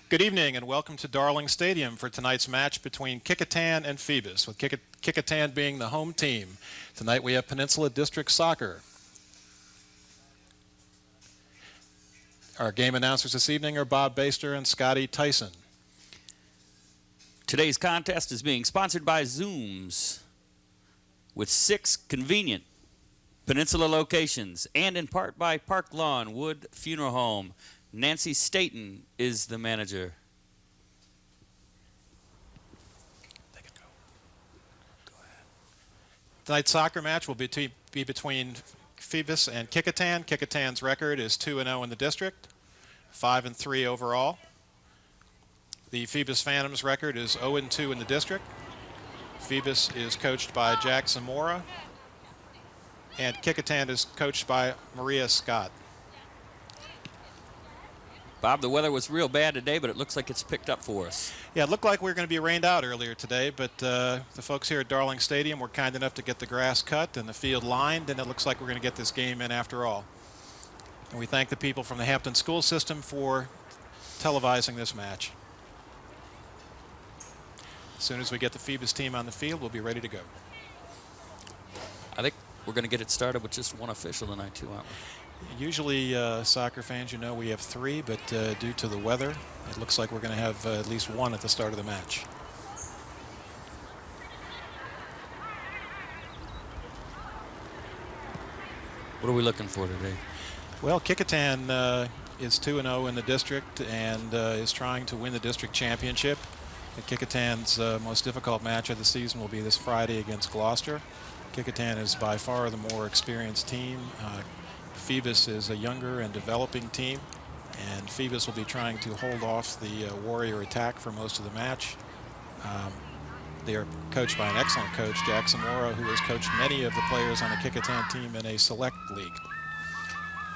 Good evening and welcome to Darling Stadium for tonight's match between Kecoughtan and Phoebus, with Kecoughtan being the home team. Tonight we have Peninsula District Soccer. Our game announcers this evening are Bob Baster and Scotty Tyson. Today's contest is being sponsored by Zooms, with 6 convenient Peninsula locations, and in part by Park Lawn Wood Funeral Home. Nancy Staten is the manager. They can go. Go ahead. Tonight's soccer match will be between Phoebus and Kecoughtan. Kecoughtan's record is 2-0 in the district, 5-3 overall. The Phoebus Phantoms record is 0-2 in the district. Phoebus is coached by Jack Zamora, and Kecoughtan is coached by Maria Scott. Bob, the weather was real bad today, but it looks like it's picked up for us. Yeah, it looked like we were going to be rained out earlier today, but the folks here at Darling Stadium were kind enough to get the grass cut and the field lined, and it looks like we're going to get this game in after all. And we thank the people from the Hampton school system for televising this match. As soon as we get the Phoebus team on the field, we'll be ready to go. I think we're going to get it started with just one official tonight, too, aren't we? Usually, soccer fans, we have 3, but due to the weather, it looks like we're going to have at least 1 at the start of the match. What are we looking for today? Well, Kecoughtan is 2-0 in the district and is trying to win the district championship. Kecoughtan's most difficult match of the season will be this Friday against Gloucester. Kecoughtan is by far the more experienced team. Phoebus is a younger and developing team, and Phoebus will be trying to hold off the Warrior attack for most of the match. They are coached by an excellent coach, Jack Zamora, who has coached many of the players on the Kecoughtan team in a select league.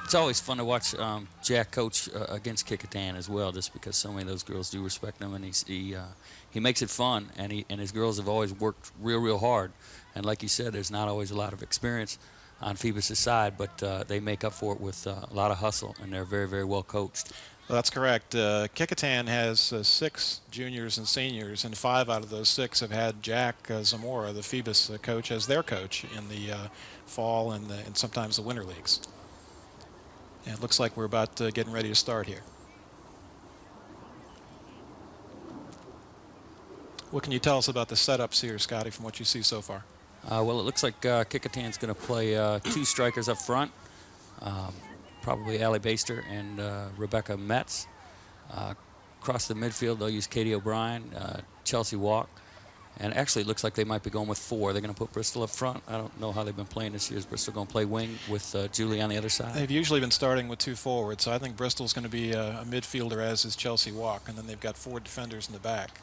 It's always fun to watch Jack coach against Kecoughtan as well, just because so many of those girls do respect him, and he makes it fun, and his girls have always worked real hard. And like you said, there's not always a lot of experience on Phoebus' side, but they make up for it with a lot of hustle, and they're very well coached. Well, that's correct. Kecoughtan has 6 juniors and seniors, and 5 out of those 6 have had Jack Zamora, the Phoebus coach, as their coach in the fall and sometimes the winter leagues. And it looks like we're about getting ready to start here. What can you tell us about the setups here, Scotty, from what you see so far? Well, it looks like Kecoughtan's going to play 2 strikers up front, probably Allie Baster and Rebecca Metz. Across the midfield, they'll use Katie O'Brien, Chelsea Walk, and actually it looks like they might be going with 4. They're going to put Bristol up front. I don't know how they've been playing this year. Is Bristol going to play wing with Julie on the other side? They've usually been starting with 2 forwards, so I think Bristol's going to be a midfielder, as is Chelsea Walk, and then they've got 4 defenders in the back.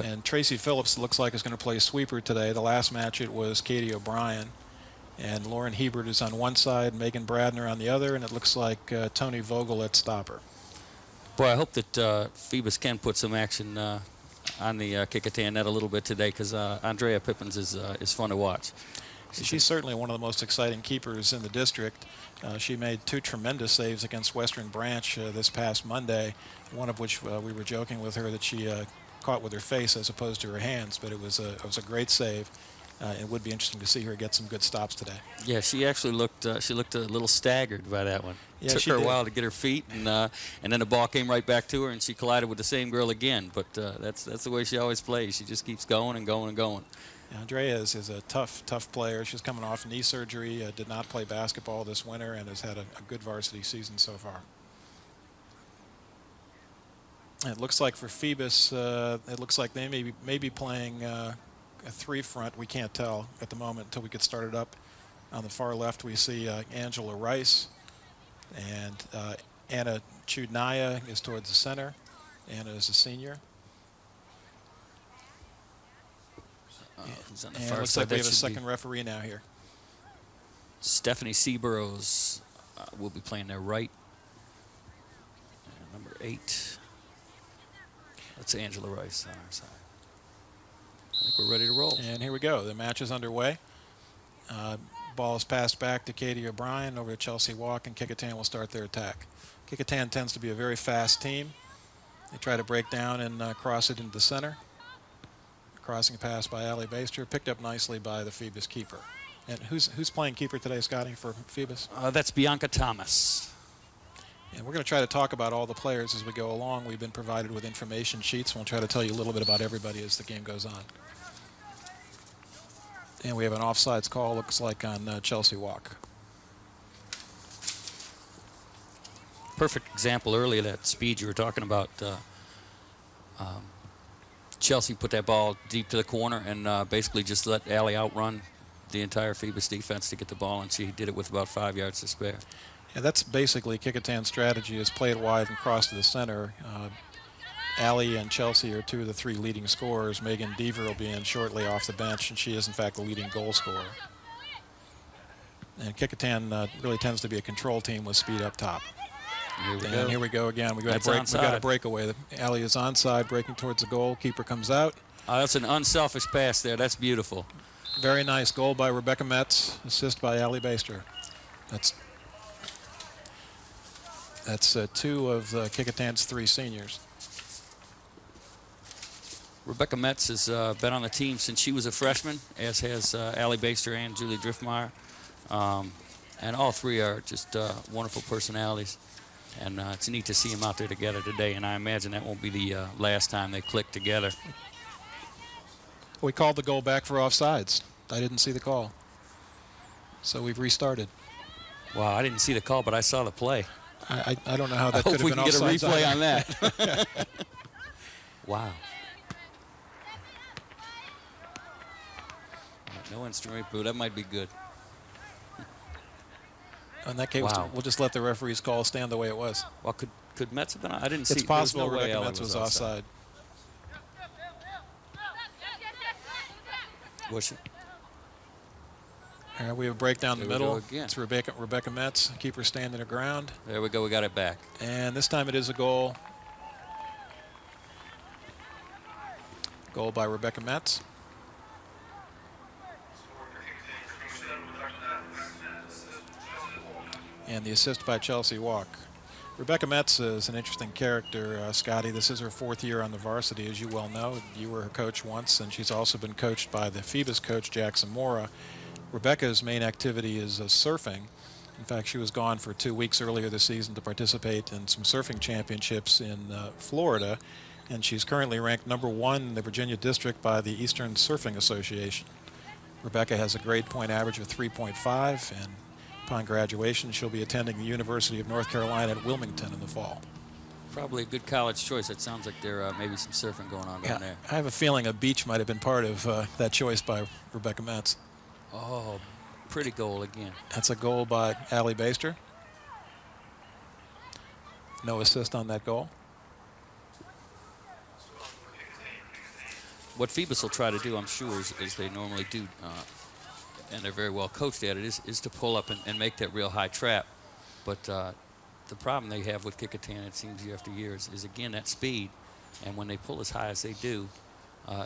And Tracy Phillips looks like is going to play sweeper today. The last match it was Katie O'Brien. And Lauren Hebert is on one side, Megan Bradner on the other, and it looks like Tony Vogel at stopper. Boy, I hope that Phoebus can put some action on the Kecoughtan net a little bit today, because Andrea Pippins is fun to watch. She's certainly one of the most exciting keepers in the district. She made 2 tremendous saves against Western Branch this past Monday, one of which we were joking with her that she caught with her face as opposed to her hands, but it was a great save. It would be interesting to see her get some good stops today. Yeah, she actually looked a little staggered by that one. Yeah, Took her a while to get her feet, and then the ball came right back to her, and she collided with the same girl again. But that's the way she always plays. She just keeps going and going and going. Yeah, Andrea is a tough player. She's coming off knee surgery, did not play basketball this winter, and has had a good varsity season so far. It looks like for Phoebus, it looks like they may be playing a 3 front. We can't tell at the moment until we get started up. On the far left, we see Angela Rice, and Anna Chudnaya is towards the center. Anna is a senior. Who's on the And far it looks side? like we That have a should be second referee now here. Stephanie Seaburrows will be playing their right. Number 8. That's Angela Rice on our side. I think we're ready to roll. And here we go. The match is underway. Ball is passed back to Katie O'Brien over to Chelsea Walk, and Kecoughtan will start their attack. Kecoughtan tends to be a very fast team. They try to break down and cross it into the center. Crossing pass by Allie Baster, picked up nicely by the Phoebus keeper. And who's playing keeper today, Scotty, for Phoebus? That's Bianca Thomas. And we're going to try to talk about all the players as we go along. We've been provided with information sheets, and we'll try to tell you a little bit about everybody as the game goes on. And we have an offsides call, looks like, on Chelsea Walk. Perfect example earlier, that speed you were talking about. Chelsea put that ball deep to the corner and basically just let Allie outrun the entire Phoebus defense to get the ball, and she did it with about 5 yards to spare. Yeah, that's basically Kecoughtan's strategy, is play it wide and cross to the center. Allie and Chelsea are two of the three leading scorers. Megan Deaver will be in shortly off the bench, and she is, in fact, the leading goal scorer. And Kecoughtan really tends to be a control team with speed up top. Here we go again. We got a breakaway. Allie is onside, breaking towards the goal. Keeper comes out. That's an unselfish pass there. That's beautiful. Very nice goal by Rebecca Metz, assist by Allie Baster. That's two of Kecoughtan's three seniors. Rebecca Metz has been on the team since she was a freshman, as has Allie Baster and Julie Driftmeyer. And all three are just wonderful personalities. And it's neat to see them out there together today, and I imagine that won't be the last time they click together. We called the goal back for offsides. I didn't see the call. So we've restarted. Wow, I didn't see the call, but I saw the play. I don't know how that could have been offsides. I hope we can get a replay on that. Wow. No instrument, but that might be good. In that case, we'll just let the referee's call stand the way it was. Well, could Metz have been? I didn't see. It's possible no Rebecca Metz was offside. Was she? All right, we have a break down the middle. Again. It's Rebecca Metz, keeper standing her ground. There we go. We got it back. And this time it is a goal. Goal by Rebecca Metz. And the assist by Chelsea Walk. Rebecca Metz is an interesting character, Scotty. This is her fourth year on the varsity, as you well know. You were her coach once, and she's also been coached by the Phoebus coach, Jackson Mora. Rebecca's main activity is surfing. In fact, she was gone for 2 weeks earlier this season to participate in some surfing championships in Florida, and she's currently ranked #1 in the Virginia district by the Eastern Surfing Association. Rebecca has a grade point average of 3.5, and upon graduation, she'll be attending the University of North Carolina at Wilmington in the fall. Probably a good college choice. It sounds like there may be some surfing going on down there. I have a feeling a beach might have been part of that choice by Rebecca Metz. Oh, pretty goal again. That's a goal by Allie Baster. No assist on that goal. What Phoebus will try to do, I'm sure, is they normally do, and they're very well coached at it, is to pull up and make that real high trap. But the problem they have with Kecoughtan, it seems year after year, is again that speed. And when they pull as high as they do,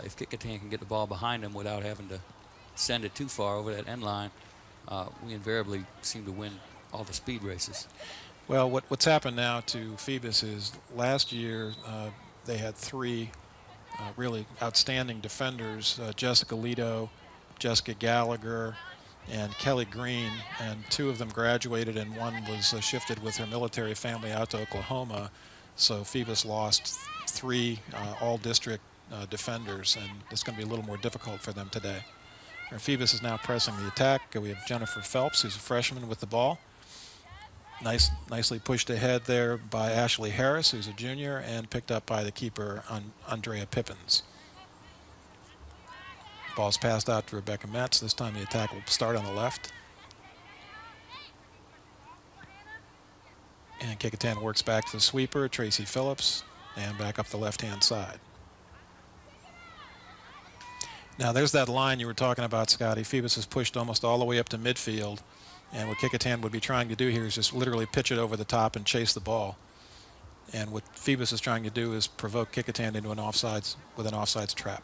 if Kecoughtan can get the ball behind them without having to send it too far over that end line, we invariably seem to win all the speed races. Well, what's happened now to Phoebus is last year they had three really outstanding defenders, Jessica Lido, Jessica Gallagher, and Kelly Green, and two of them graduated and one was shifted with her military family out to Oklahoma. So Phoebus lost three all-district defenders, and it's going to be a little more difficult for them today. Phoebus is now pressing the attack. We have Jennifer Phelps, who's a freshman, with the ball. Nicely pushed ahead there by Ashley Harris, who's a junior, and picked up by the keeper, Andrea Pippins. Ball's passed out to Rebecca Metz. This time the attack will start on the left. And Kecoughtan works back to the sweeper, Tracy Phillips, and back up the left-hand side. Now there's that line you were talking about, Scotty. Phoebus is pushed almost all the way up to midfield. And what Kecoughtan would be trying to do here is just literally pitch it over the top and chase the ball. And what Phoebus is trying to do is provoke Kecoughtan into an offsides trap.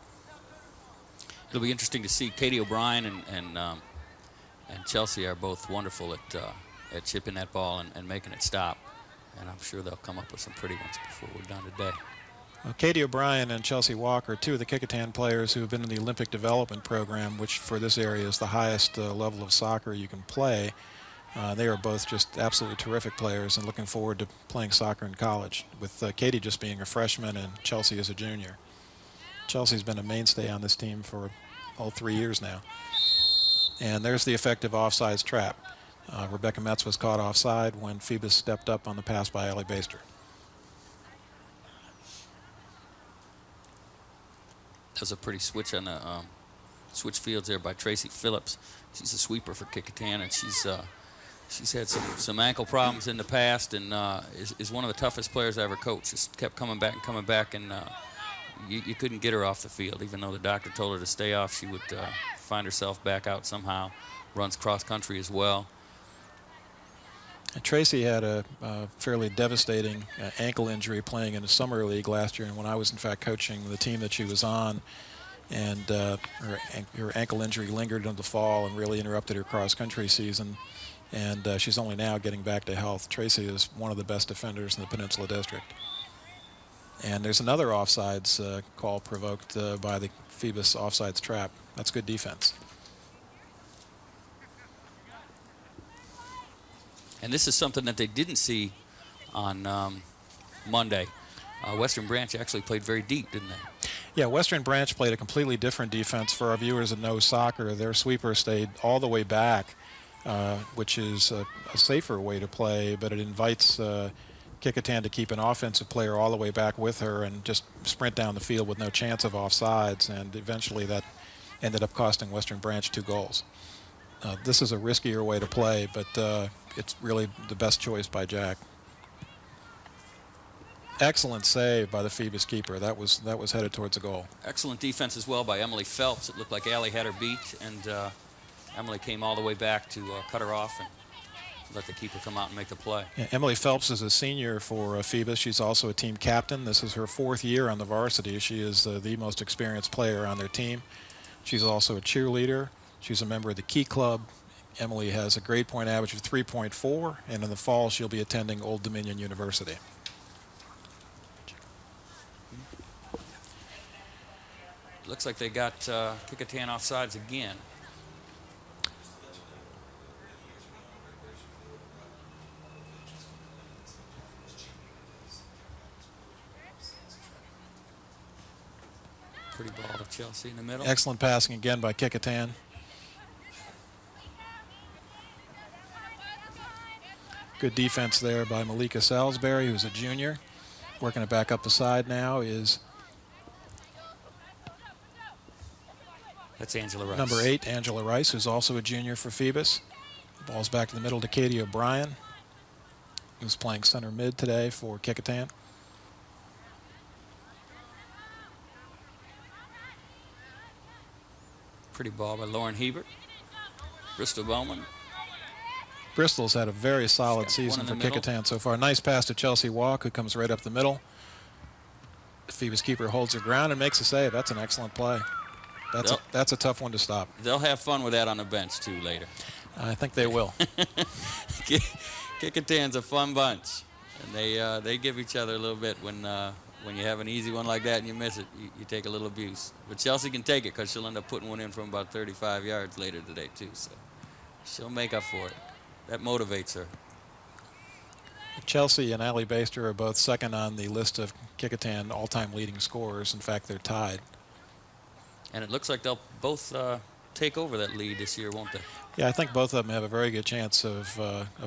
It'll be interesting to see Katie O'Brien and Chelsea are both wonderful at chipping that ball and making it stop. And I'm sure they'll come up with some pretty ones before we're done today. Well, Katie O'Brien and Chelsea Walker, two of the Kecoughtan players who have been in the Olympic Development Program, which for this area is the highest level of soccer you can play. They are both just absolutely terrific players and looking forward to playing soccer in college, with Katie just being a freshman and Chelsea as a junior. Chelsea's been a mainstay on this team for all 3 years now. And there's the effective offsides trap. Rebecca Metz was caught offside when Phoebus stepped up on the pass by Allie Baster. There's a pretty switch on the switch fields there by Tracy Phillips. She's a sweeper for Kecoughtan, and she's had some ankle problems in the past, and is one of the toughest players I ever coached. Just kept coming back, and you couldn't get her off the field. Even though the doctor told her to stay off, she would find herself back out somehow. Runs cross country as well. And Tracy had a fairly devastating ankle injury playing in the summer league last year, and when I was in fact coaching the team that she was on, and her ankle injury lingered into the fall and really interrupted her cross country season, and she's only now getting back to health. Tracy is one of the best defenders in the Peninsula District. And there's another offsides call provoked by the Phoebus offsides trap. That's good defense. And this is something that they didn't see on Monday. Western Branch actually played very deep, didn't they? Yeah, Western Branch played a completely different defense. For our viewers that know soccer, their sweeper stayed all the way back, which is a safer way to play, but it invites Kecoughtan to keep an offensive player all the way back with her and just sprint down the field with no chance of offsides, and eventually that ended up costing Western Branch 2 goals. This is a riskier way to play, but it's really the best choice by Jack. Excellent save by the Phoebus keeper. That was headed towards a goal. Excellent defense as well by Emily Phelps. It looked like Allie had her beat, and Emily came all the way back to cut her off and let the keeper come out and make the play. Yeah, Emily Phelps is a senior for Phoebus. She's also a team captain. This is her 4th year on the varsity. She is the most experienced player on their team. She's also a cheerleader. She's a member of the Key Club. Emily has a grade point average of 3.4, and in the fall she'll be attending Old Dominion University. Looks like they got Kecoughtan offsides again. Pretty ball to Chelsea in the middle. Excellent passing again by Kecoughtan. Good defense there by Malika Salisbury, who's a junior. Working it back up the side now is that's Angela Rice. number 8, Angela Rice, who's also a junior for Phoebus. Ball's back to the middle to Katie O'Brien, who's playing center mid today for Kecoughtan. Pretty ball by Lauren Hebert. Bristol Bowman. Bristol's had a very solid season for Kecoughtan so far. Nice pass to Chelsea Walk, who comes right up the middle. The Phoebus keeper holds her ground and makes a save. That's an excellent play. That's a tough one to stop. They'll have fun with that on the bench, too, later. I think they will. Kecoughtan's a fun bunch. And they give each other a little bit when you have an easy one like that and you miss it, you take a little abuse. But Chelsea can take it because she'll end up putting one in from about 35 yards later today, too. So she'll make up for it. That motivates her. Chelsea and Allie Baster are both second on the list of Kecoughtan all-time leading scorers. In fact, they're tied. And it looks like they'll both take over that lead this year, won't they? Yeah, I think both of them have a very good chance of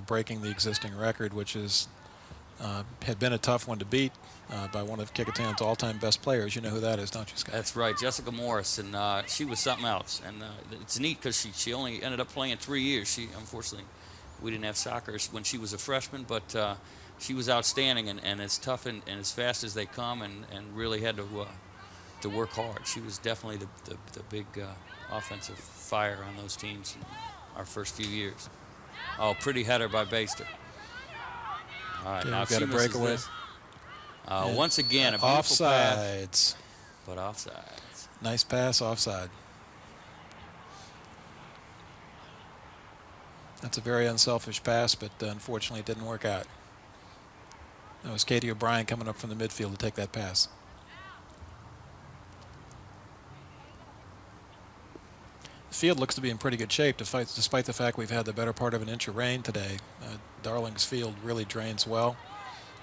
breaking the existing record, which is had been a tough one to beat by one of Kecoughtan's all-time best players. You know who that is, don't you, Scott? That's right, Jessica Morris, and she was something else. And it's neat because she only ended up playing 3 years. Unfortunately, we didn't have soccer when she was a freshman, but she was outstanding and as tough and as fast as they come, and really had to work hard. She was definitely the big offensive fire on those teams in our first few years. Oh, pretty header by Baster. All right, okay, now we've got a breakaway. Once again, a beautiful offsides. pass. But offsides. Nice pass, offside. That's a very unselfish pass, but unfortunately it didn't work out. That was Katie O'Brien coming up from the midfield to take that pass. The field looks to be in pretty good shape despite the fact we've had the better part of an inch of rain today. Darling's field really drains well.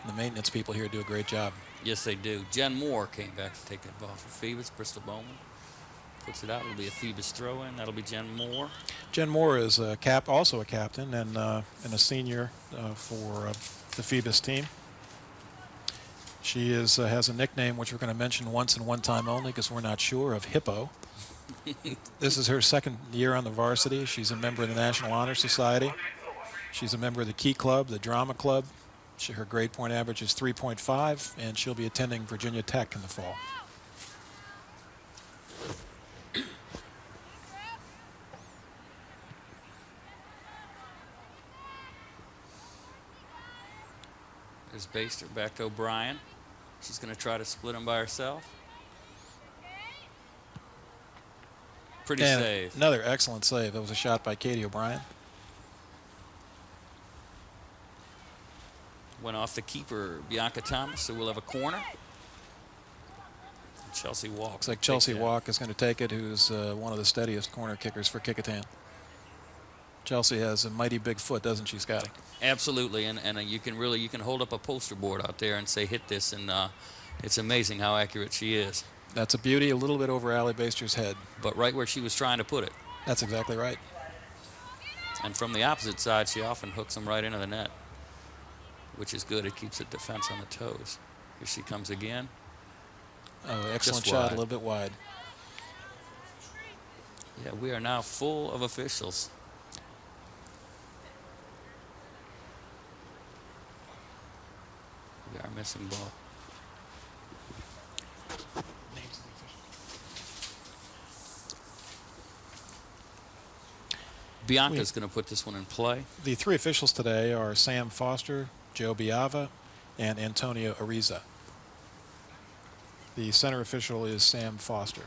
The maintenance people here do a great job. Yes, they do. Jen Moore came back to take that ball for Phoebus. Bristol Bowman puts it out. It'll be a Phoebus throw-in. That'll be Jen Moore. Jen Moore is also a captain and a senior for the Phoebus team. She has a nickname which we're going to mention once and one time only because we're not sure, of Hippo. This is her second year on the varsity. She's a member of the National Honor Society. She's a member of the Key Club, the Drama Club. Her grade point average is 3.5, and she'll be attending Virginia Tech in the fall. There's Baster back to O'Brien. She's going to try to split him by herself. Pretty and save. Another excellent save. That was a shot by Katie O'Brien. Went off the keeper, Bianca Thomas, so we'll have a corner. Chelsea Walk. Looks like Chelsea Walk is going to take it, who's one of the steadiest corner kickers for Kecoughtan. Chelsea has a mighty big foot, doesn't she, Scotty? Absolutely, and you can hold up a poster board out there and say hit this, and it's amazing how accurate she is. That's a beauty, a little bit over Allie Baster's head. But right where she was trying to put it. That's exactly right. And from the opposite side, she often hooks them right into the net, which is good. It keeps the defense on the toes. Here she comes again. Oh, excellent shot, a little bit wide. Yeah, we are now full of officials. We are missing ball. Bianca's going to put this one in play. The three officials today are Sam Foster, Joe Biava, and Antonio Ariza. The center official is Sam Foster.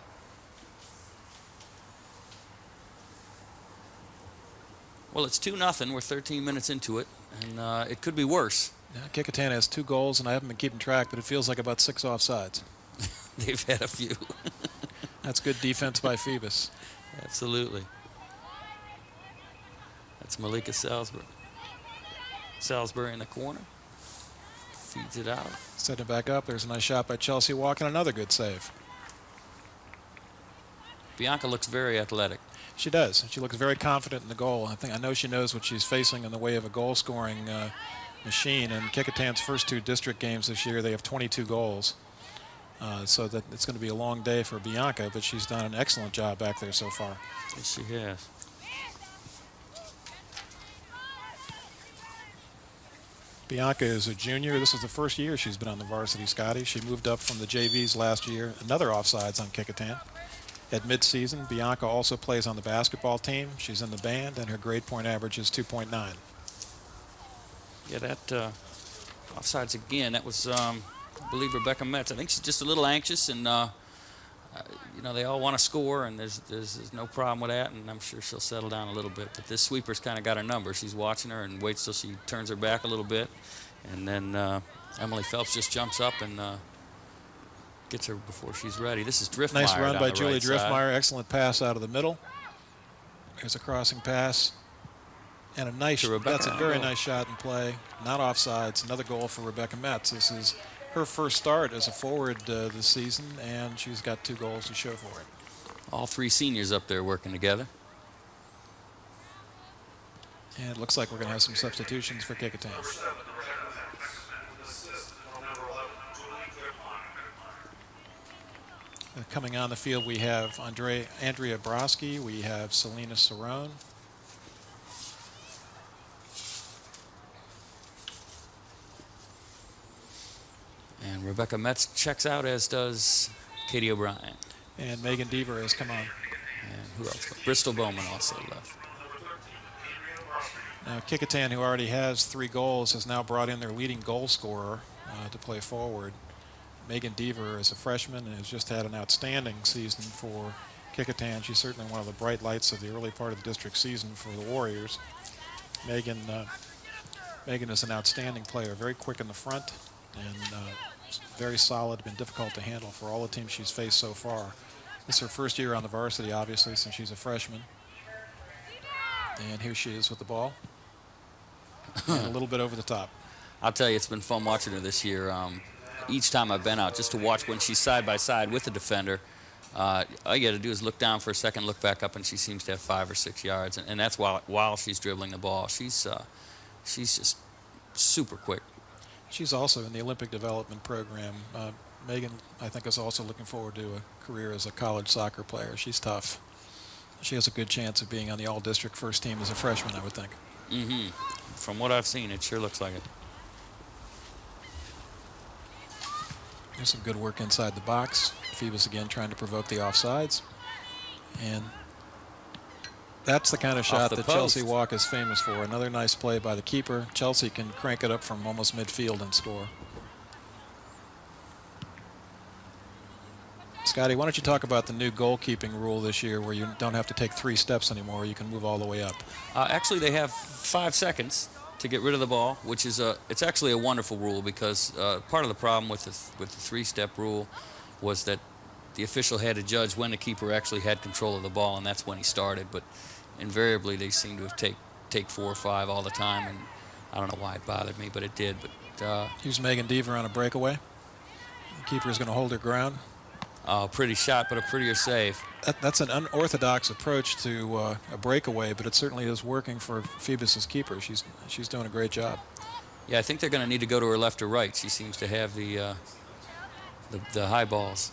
Well, it's 2-0. We're 13 minutes into it, and it could be worse. Yeah, Kecoughtan has 2 goals, and I haven't been keeping track, but it feels like about 6 offsides. They've had a few. That's good defense by Phoebus. Absolutely. That's Malika Salisbury. Salisbury in the corner. Feeds it out. Setting it back up. There's a nice shot by Chelsea Walk and another good save. Bianca looks very athletic. She does. She looks very confident in the goal. I know she knows what she's facing in the way of a goal-scoring machine. In Kecoughtan's first 2 district games this year, they have 22 goals. So that it's going to be a long day for Bianca, but she's done an excellent job back there so far. Yes, she has. Bianca is a junior. This is the first year she's been on the varsity, Scotty. She moved up from the JVs last year. Another offsides on Kecoughtan. At midseason, Bianca also plays on the basketball team. She's in the band, and her grade point average is 2.9. Yeah, that offsides again. That was, I believe, Rebecca Metz. I think she's just a little anxious, and you know, they all want to score, and there's no problem with that, and I'm sure she'll settle down a little bit. But this sweeper's kind of got her number. She's watching her and waits till she turns her back a little bit, and then Emily Phelps just jumps up and gets her before she's ready. This is Driftmeyer. Nice run by Julie right Driftmeyer. Excellent pass out of the middle. There's a crossing pass. And a nice, that's a very nice shot in play. Not offsides. Another goal for Rebecca Metz. This is her first start as a forward this season, and she's got 2 goals to show for it. All 3 seniors up there working together. And it looks like we're going to have some substitutions for Kecoughtan. Coming on the field, we have Andrea Broski. We have Selena Cerrone. And Rebecca Metz checks out, as does Katie O'Brien. And Megan Deaver has come on. And who else? Bristol Bowman also left. Now, Kecoughtan, who already has 3 goals, has now brought in their leading goal scorer to play forward. Megan Deaver is a freshman and has just had an outstanding season for Kecoughtan. She's certainly one of the bright lights of the early part of the district season for the Warriors. Megan is an outstanding player, very quick in the front, and very solid, been difficult to handle for all the teams she's faced so far. This is her first year on the varsity, obviously, since she's a freshman. And here she is with the ball. And a little bit over the top. I'll tell you, it's been fun watching her this year. Each time I've been out, just to watch when she's side by side with the defender, all you got to do is look down for a second, look back up, and she seems to have 5 or 6 yards. And that's while she's dribbling the ball. She's just super quick. She's also in the Olympic development program. Megan, I think, is also looking forward to a career as a college soccer player. She's tough. She has a good chance of being on the all-district first team as a freshman, I would think. Mm-hmm. From what I've seen, it sure looks like it. There's some good work inside the box. Phoebus again trying to provoke the offsides. And that's the kind of shot that Chelsea Walk is famous for. Another nice play by the keeper. Chelsea can crank it up from almost midfield and score. Scotty, why don't you talk about the new goalkeeping rule this year where you don't have to take 3 steps anymore. You can move all the way up. Actually, they have 5 seconds to get rid of the ball, which is it's actually a wonderful rule because part of the problem with the 3-step rule was that the official had to judge when the keeper actually had control of the ball, and that's when he started. But invariably, they seem to have take 4 or 5 all the time, and I don't know why it bothered me, but it did. But here's Megan Deaver on a breakaway. The keeper is going to hold her ground. Pretty shot, but a prettier save. That's an unorthodox approach to a breakaway, but it certainly is working for Phoebus's keeper. She's doing a great job. Yeah, I think they're going to need to go to her left or right. She seems to have the high balls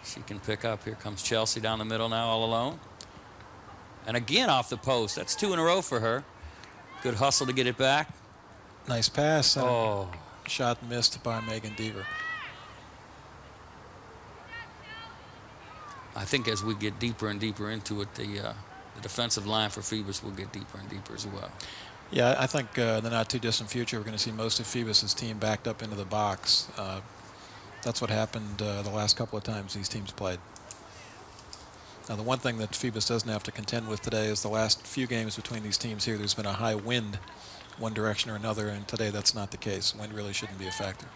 she can pick up. Here comes Chelsea down the middle now, all alone. And again off the post. That's 2 in a row for her. Good hustle to get it back. Nice pass. Oh. Shot missed by Megan Deaver. I think as we get deeper and deeper into it, the defensive line for Phoebus will get deeper and deeper as well. Yeah, I think in the not-too-distant future, we're going to see most of Phoebus's team backed up into the box. That's what happened the last couple of times these teams played. Now, the one thing that Phoebus doesn't have to contend with today is the last few games between these teams here, there's been a high wind one direction or another, and today that's not the case. Wind really shouldn't be a factor.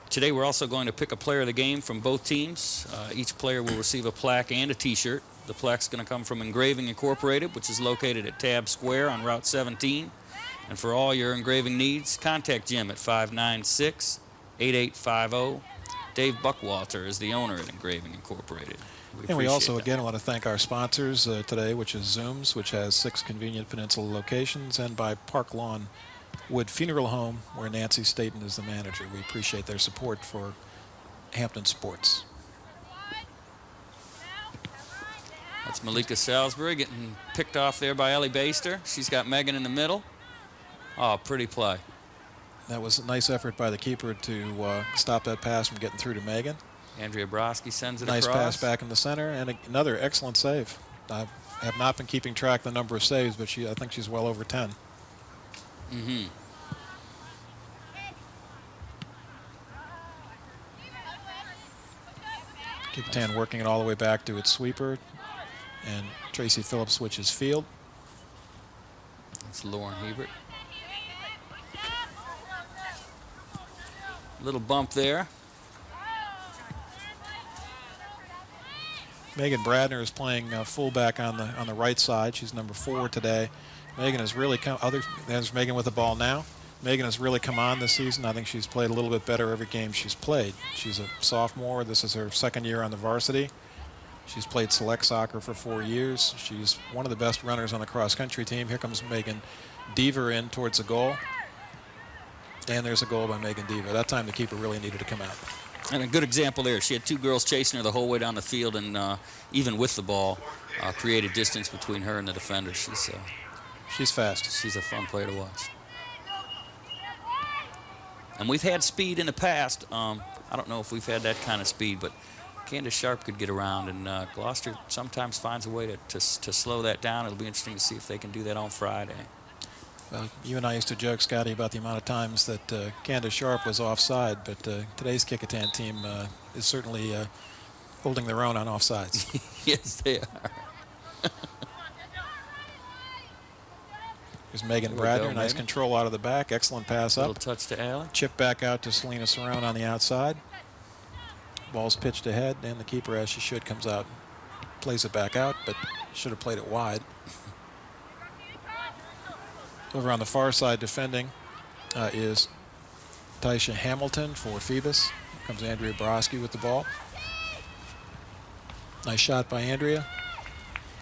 Today we're also going to pick a player of the game from both teams. Each player will receive a plaque and a T-shirt. The plaque's going to come from Engraving Incorporated, which is located at Tab Square on Route 17. And for all your engraving needs, contact Jim at 596-8850. Dave Buckwalter is the owner at Engraving Incorporated. We also, again, want to thank our sponsors today, which is Zooms, which has 6 convenient peninsula locations, and by Park Lawn Wood Funeral Home, where Nancy Staten is the manager. We appreciate their support for Hampton sports. That's Malika Salisbury getting picked off there by Ellie Baster. She's got Megan in the middle. Oh, pretty play. That was a nice effort by the keeper to stop that pass from getting through to Megan. Andrea Broski sends it nice across. Nice pass back in the center, and another excellent save. I have not been keeping track of the number of saves, but I think she's well over 10. Mm-hmm. Kecoughtan working it all the way back to its sweeper, and Tracy Phillips switches field. That's Lauren Hebert. Little bump there. Megan Bradner is playing fullback on the right side. She's number 4 today. Megan has really come. There's Megan with the ball now. Megan has really come on this season. I think she's played a little bit better every game she's played. She's a sophomore. This is her 2nd year on the varsity. She's played select soccer for 4 years. She's one of the best runners on the cross-country team. Here comes Megan Deaver in towards the goal. And there's a goal by Megan Deaver. That time the keeper really needed to come out. And a good example there. She had 2 girls chasing her the whole way down the field, and even with the ball, created distance between her and the defender. She's fast. She's a fun player to watch. And we've had speed in the past. I don't know if we've had that kind of speed, but Candace Sharp could get around, and Gloucester sometimes finds a way to slow that down. It'll be interesting to see if they can do that on Friday. Well, you and I used to joke, Scotty, about the amount of times that Candace Sharp was offside, but today's Kecoughtan team is certainly holding their own on offsides. Yes, they are. Here's Megan There we go, Bradner. Nice Megan. control out of the back. Excellent pass Little up. touch to Allen. Chip back out to Selena Cerrone on the outside. Ball's pitched ahead, and the keeper, as she should, comes out, plays it back out, but should have played it wide. Over on the far side defending is Taisha Hamilton for Phoebus. Here comes Andrea Borowski with the ball. Nice shot by Andrea,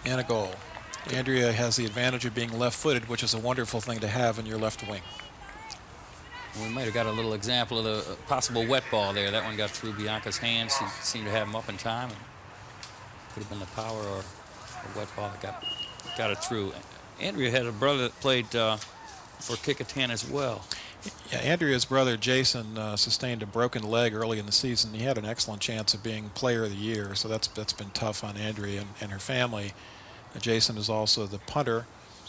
and a goal. Andrea has the advantage of being left-footed, which is a wonderful thing to have in your left wing. We might have got a little example of the possible wet ball there. That one got through Bianca's hands. She seemed to have him up in time. And could have been the power or a wet ball that got it through. Andrea had a brother that played for Kecoughtan as well. Yeah, Andrea's brother Jason sustained a broken leg early in the season. He had an excellent chance of being Player of the Year, so that's been tough on Andrea and her family. Jason is also the punter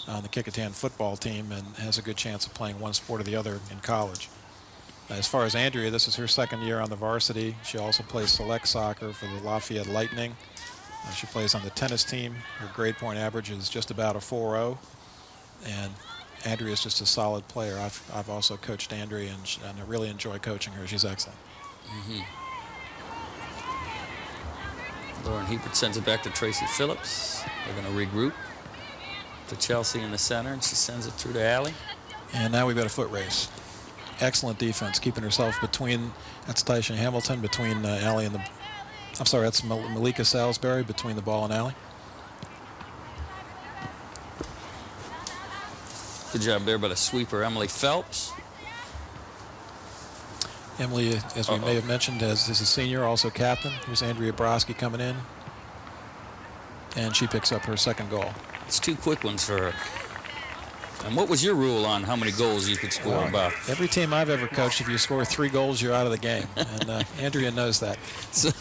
on the Kecoughtan football team and has a good chance of playing one sport or the other in college. As far as Andrea, this is her second year on the varsity. She also plays select soccer for the Lafayette Lightning. She plays on the tennis team. Her grade point average is just about a 4.0, and Andrea is just a solid player. I've also coached Andrea, and I really enjoy coaching her. She's excellent. Lauren Hebert sends it back to Tracy Phillips. They're going to regroup to Chelsea in the center, and she sends it through to Allie. And now we've got a foot race. Excellent defense, keeping herself between, that's Taisha Hamilton, between Allie and the, I'm sorry, that's Malika Salisbury, between the ball and Allie. Good job there by the sweeper, Emily Phelps. Emily, as we may have mentioned, is a senior, also captain. Here's Andrea Borowski coming in, and she picks up her second goal. It's 2 quick ones for her. And what was your rule on how many goals you could score about? Every team I've ever coached, if you score 3 goals, you're out of the game. And Andrea knows that. So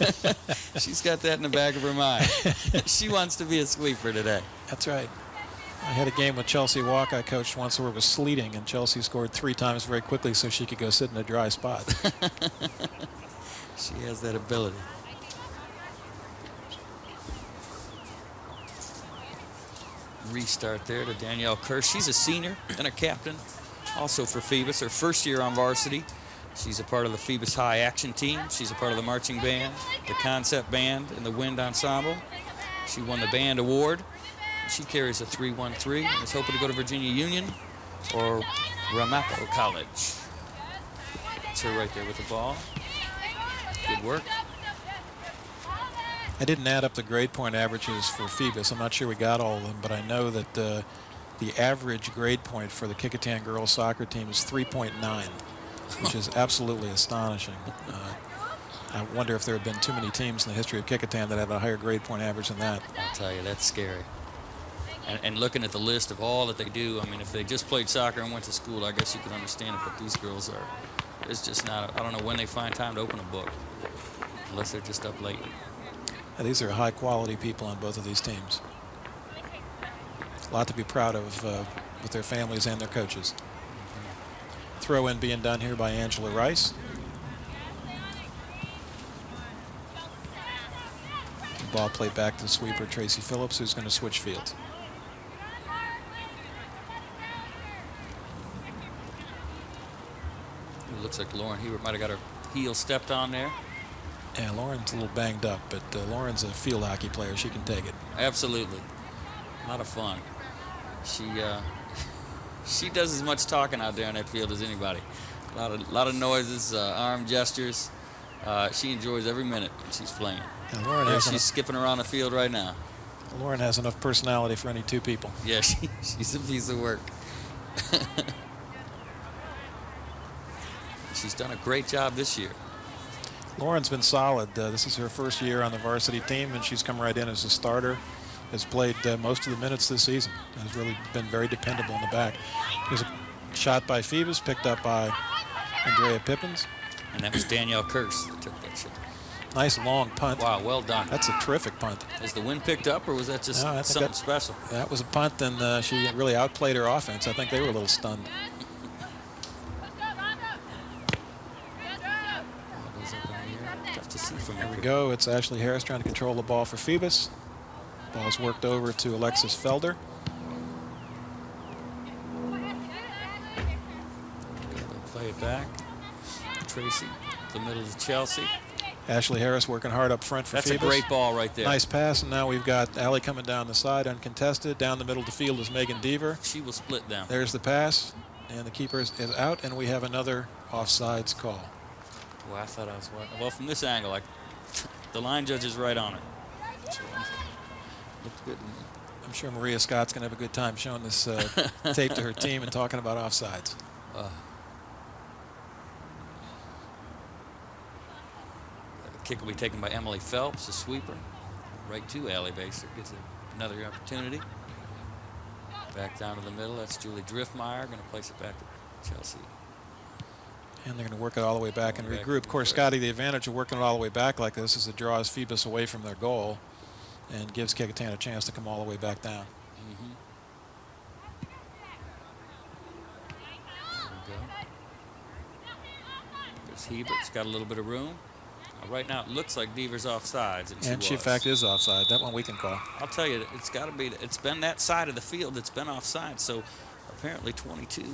she's got that in the back of her mind. She wants to be a sweeper today. That's right. I had a game with Chelsea Walk I coached once where it was sleeting, and Chelsea scored 3 times very quickly so she could go sit in a dry spot. She has that ability. Restart there to Danielle Kirsch. She's a senior and a captain, also for Phoebus. Her first year on varsity. She's a part of the Phoebus High Action Team. She's a part of the marching band, the concept band, and the wind ensemble. She won the band award. She carries a 3.13 and is hoping to go to Virginia Union or Ramapo College. That's her right there with the ball. Good work. I didn't add up the grade point averages for Phoebus. I'm not sure we got all of them, but I know that the average grade point for the Kecoughtan girls soccer team is 3.9, which is absolutely astonishing. I wonder if there have been too many teams in the history of Kecoughtan that have a higher grade point average than that. I'll tell you, that's scary. And looking at the list of all that they do, I mean, if they just played soccer and went to school, I guess you could understand it, but these girls are, it's just not, I don't know when they find time to open a book, unless they're just up late. These are high-quality people on both of these teams. A lot to be proud of with their families and their coaches. Throw-in being done here by Angela Rice. The ball played back to the sweeper, Tracy Phillips, who's going to switch fields. It looks like Lauren Hebert might have got her heel stepped on there. Yeah, Lauren's a little banged up, but Lauren's a field hockey player. She can take it. Absolutely. A lot of fun. She does as much talking out there on that field as anybody. A lot of noises, arm gestures. She enjoys every minute when she's playing. And Lauren she's skipping around the field right now. Lauren has enough personality for any 2 people. Yeah, she's a piece of work. She's done a great job this year. Lauren's been solid. This is her first year on the varsity team, and she's come right in as a starter. Has played most of the minutes this season. Has really been very dependable in the back. There's a shot by Phoebus, picked up by Andrea Pippins. And that was Danielle Kirsch that took that shot. Nice long punt. Wow, well done. That's a terrific punt. Is the wind picked up, or was that just something special? That was a punt, and she really outplayed her offense. I think they were a little stunned. Here we go. It's Ashley Harris trying to control the ball for Phoebus. Ball's worked over to Alexis Felder. it back. Tracy, the middle to Chelsea. Ashley Harris working hard up front for That's Phoebus. a great ball right there. Nice pass, and now we've got Allie coming down the side uncontested. Down the middle of the field is Megan Deaver. She will split them. There's the pass, and the keeper is out, and we have another offsides call. Well, I thought I was right. Well, from this angle, the line judge is right on it. So, looked good to me. I'm sure Maria Scott's going to have a good time showing this tape to her team and talking about offsides. The kick will be taken by Emily Phelps, a sweeper. Right to Allie Baster. Gets another opportunity. Back down to the middle. That's Julie Driftmeyer. Going to place it back to Chelsea. And they're going to work it all the way back and Back regroup. Of course, Scotty, the advantage of working it all the way back like this is it draws Phoebus away from their goal and gives Kecoughtan a chance to come all the way back down. There we go. There's Hebert's got a little bit of room. Right now, it looks like Deaver's offsides, and she in fact is offside. That one we can call. I'll tell you, it's got to be. It's been that side of the field that's been offside. So apparently, 22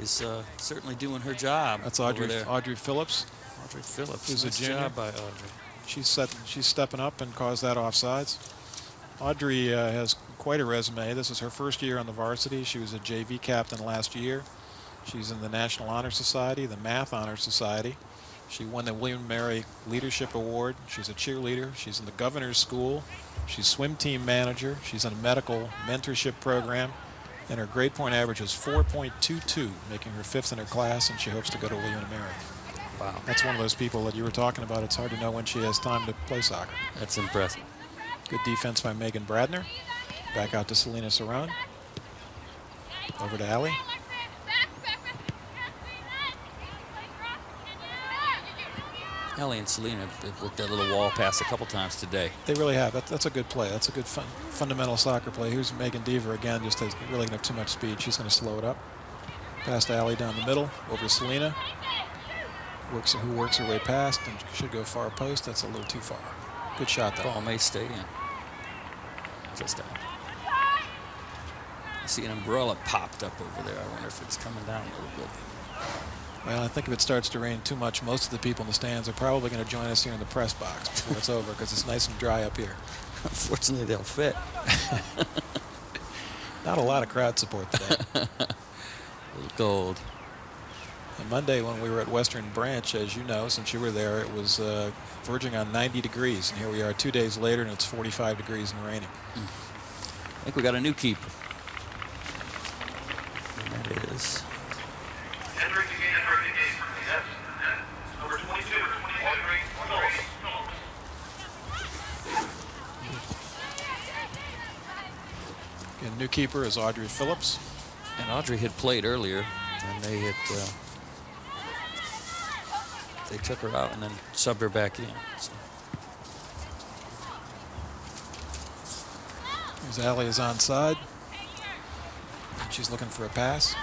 is certainly doing her job. That's Audrey Phillips. Audrey Phillips. Who's Nice a junior. job by Audrey. She's stepping up and caused that offsides. Audrey has quite a resume. This is her first year on the varsity. She was a JV captain last year. She's in the National Honor Society, the Math Honor Society. She won the William & Mary Leadership Award. She's a cheerleader. She's in the Governor's School. She's swim team manager. She's in a medical mentorship program. And her grade point average is 4.22, making her 5th in her class, and she hopes to go to William & Mary. Wow. That's one of those people that you were talking about. It's hard to know when she has time to play soccer. That's impressive. Good defense by Megan Bradner. Back out to Selena Cerrone. Over to Allie. Ellie and Selena have worked that little wall pass a couple times today. They really have. That's a good play. That's a good fundamental soccer play. Here's Megan Deaver again, just really going to have too much speed. She's going to slow it up. Past Allie down the middle, over to Selena. Who works her way past and should go far post. That's a little too far. Good shot, though. Ball may stay in. Just out. I see an umbrella popped up over there. I wonder if it's coming down a little bit. Well, I think if it starts to rain too much, most of the people in the stands are probably going to join us here in the press box before it's over because it's nice and dry up here. Unfortunately, they'll fit. Not a lot of crowd support today. A little cold. And Monday when we were at Western Branch, as you know, since you were there, it was verging on 90 degrees. And here we are 2 days later, and it's 45 degrees and raining. I think we got a new keeper. And that is... And new keeper is Audrey Phillips. And Audrey had played earlier, and they had they took her out and then subbed her back in. So. Here's Allie is onside. And she's looking for a pass.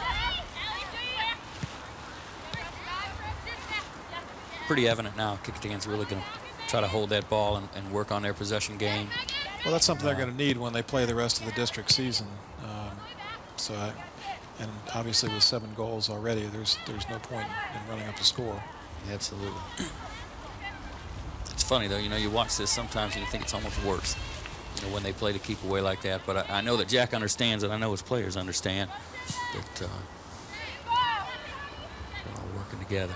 Pretty evident now. Kecoughtan's really going to try to hold that ball and work on their possession game. Well, that's something they're going to need when they play the rest of the district season. And obviously with 7 goals already, there's no point in running up the score. Absolutely. It's funny though, you watch this sometimes and you think it's almost worse, when they play to keep away like that. But I know that Jack understands it. I know his players understand that they're all working together.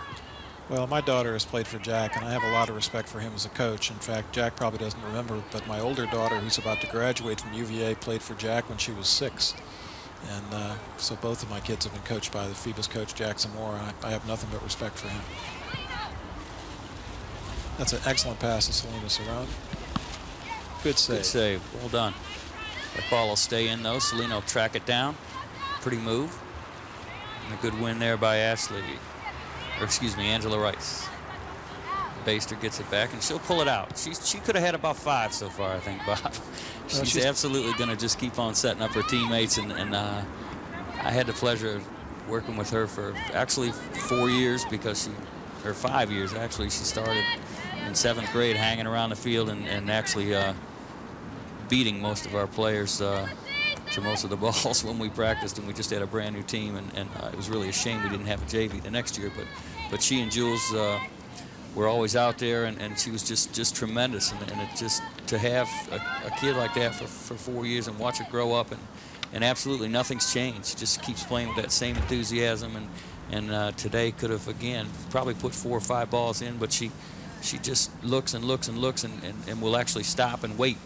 Well, my daughter has played for Jack, and I have a lot of respect for him as a coach. In fact, Jack probably doesn't remember, but my older daughter, who's about to graduate from UVA, played for Jack when she was 6. And so both of my kids have been coached by the Phoebus coach, Jack Zamora. I have nothing but respect for him. That's an excellent pass to Selena Cerrone. Good save. Good save. Well done. That ball will stay in, though. Selena will track it down. Pretty move. And a good win there by Angela Rice. Baster gets it back, and she'll pull it out. She could have had about 5 so far, I think, Bob. She's absolutely going to just keep on setting up her teammates, and I had the pleasure of working with her for actually 4 years or 5 years, actually. She started in 7th grade hanging around the field and actually beating most of our players to most of the balls when we practiced, and we just had a brand new team, and it was really a shame we didn't have a JV the next year. But she and Jules were always out there, and she was just tremendous. And it just to have a kid like that for 4 years and watch her grow up, and absolutely nothing's changed. She just keeps playing with that same enthusiasm, and today could have again probably put 4 or 5 balls in, but she just looks and looks and looks and will actually stop and wait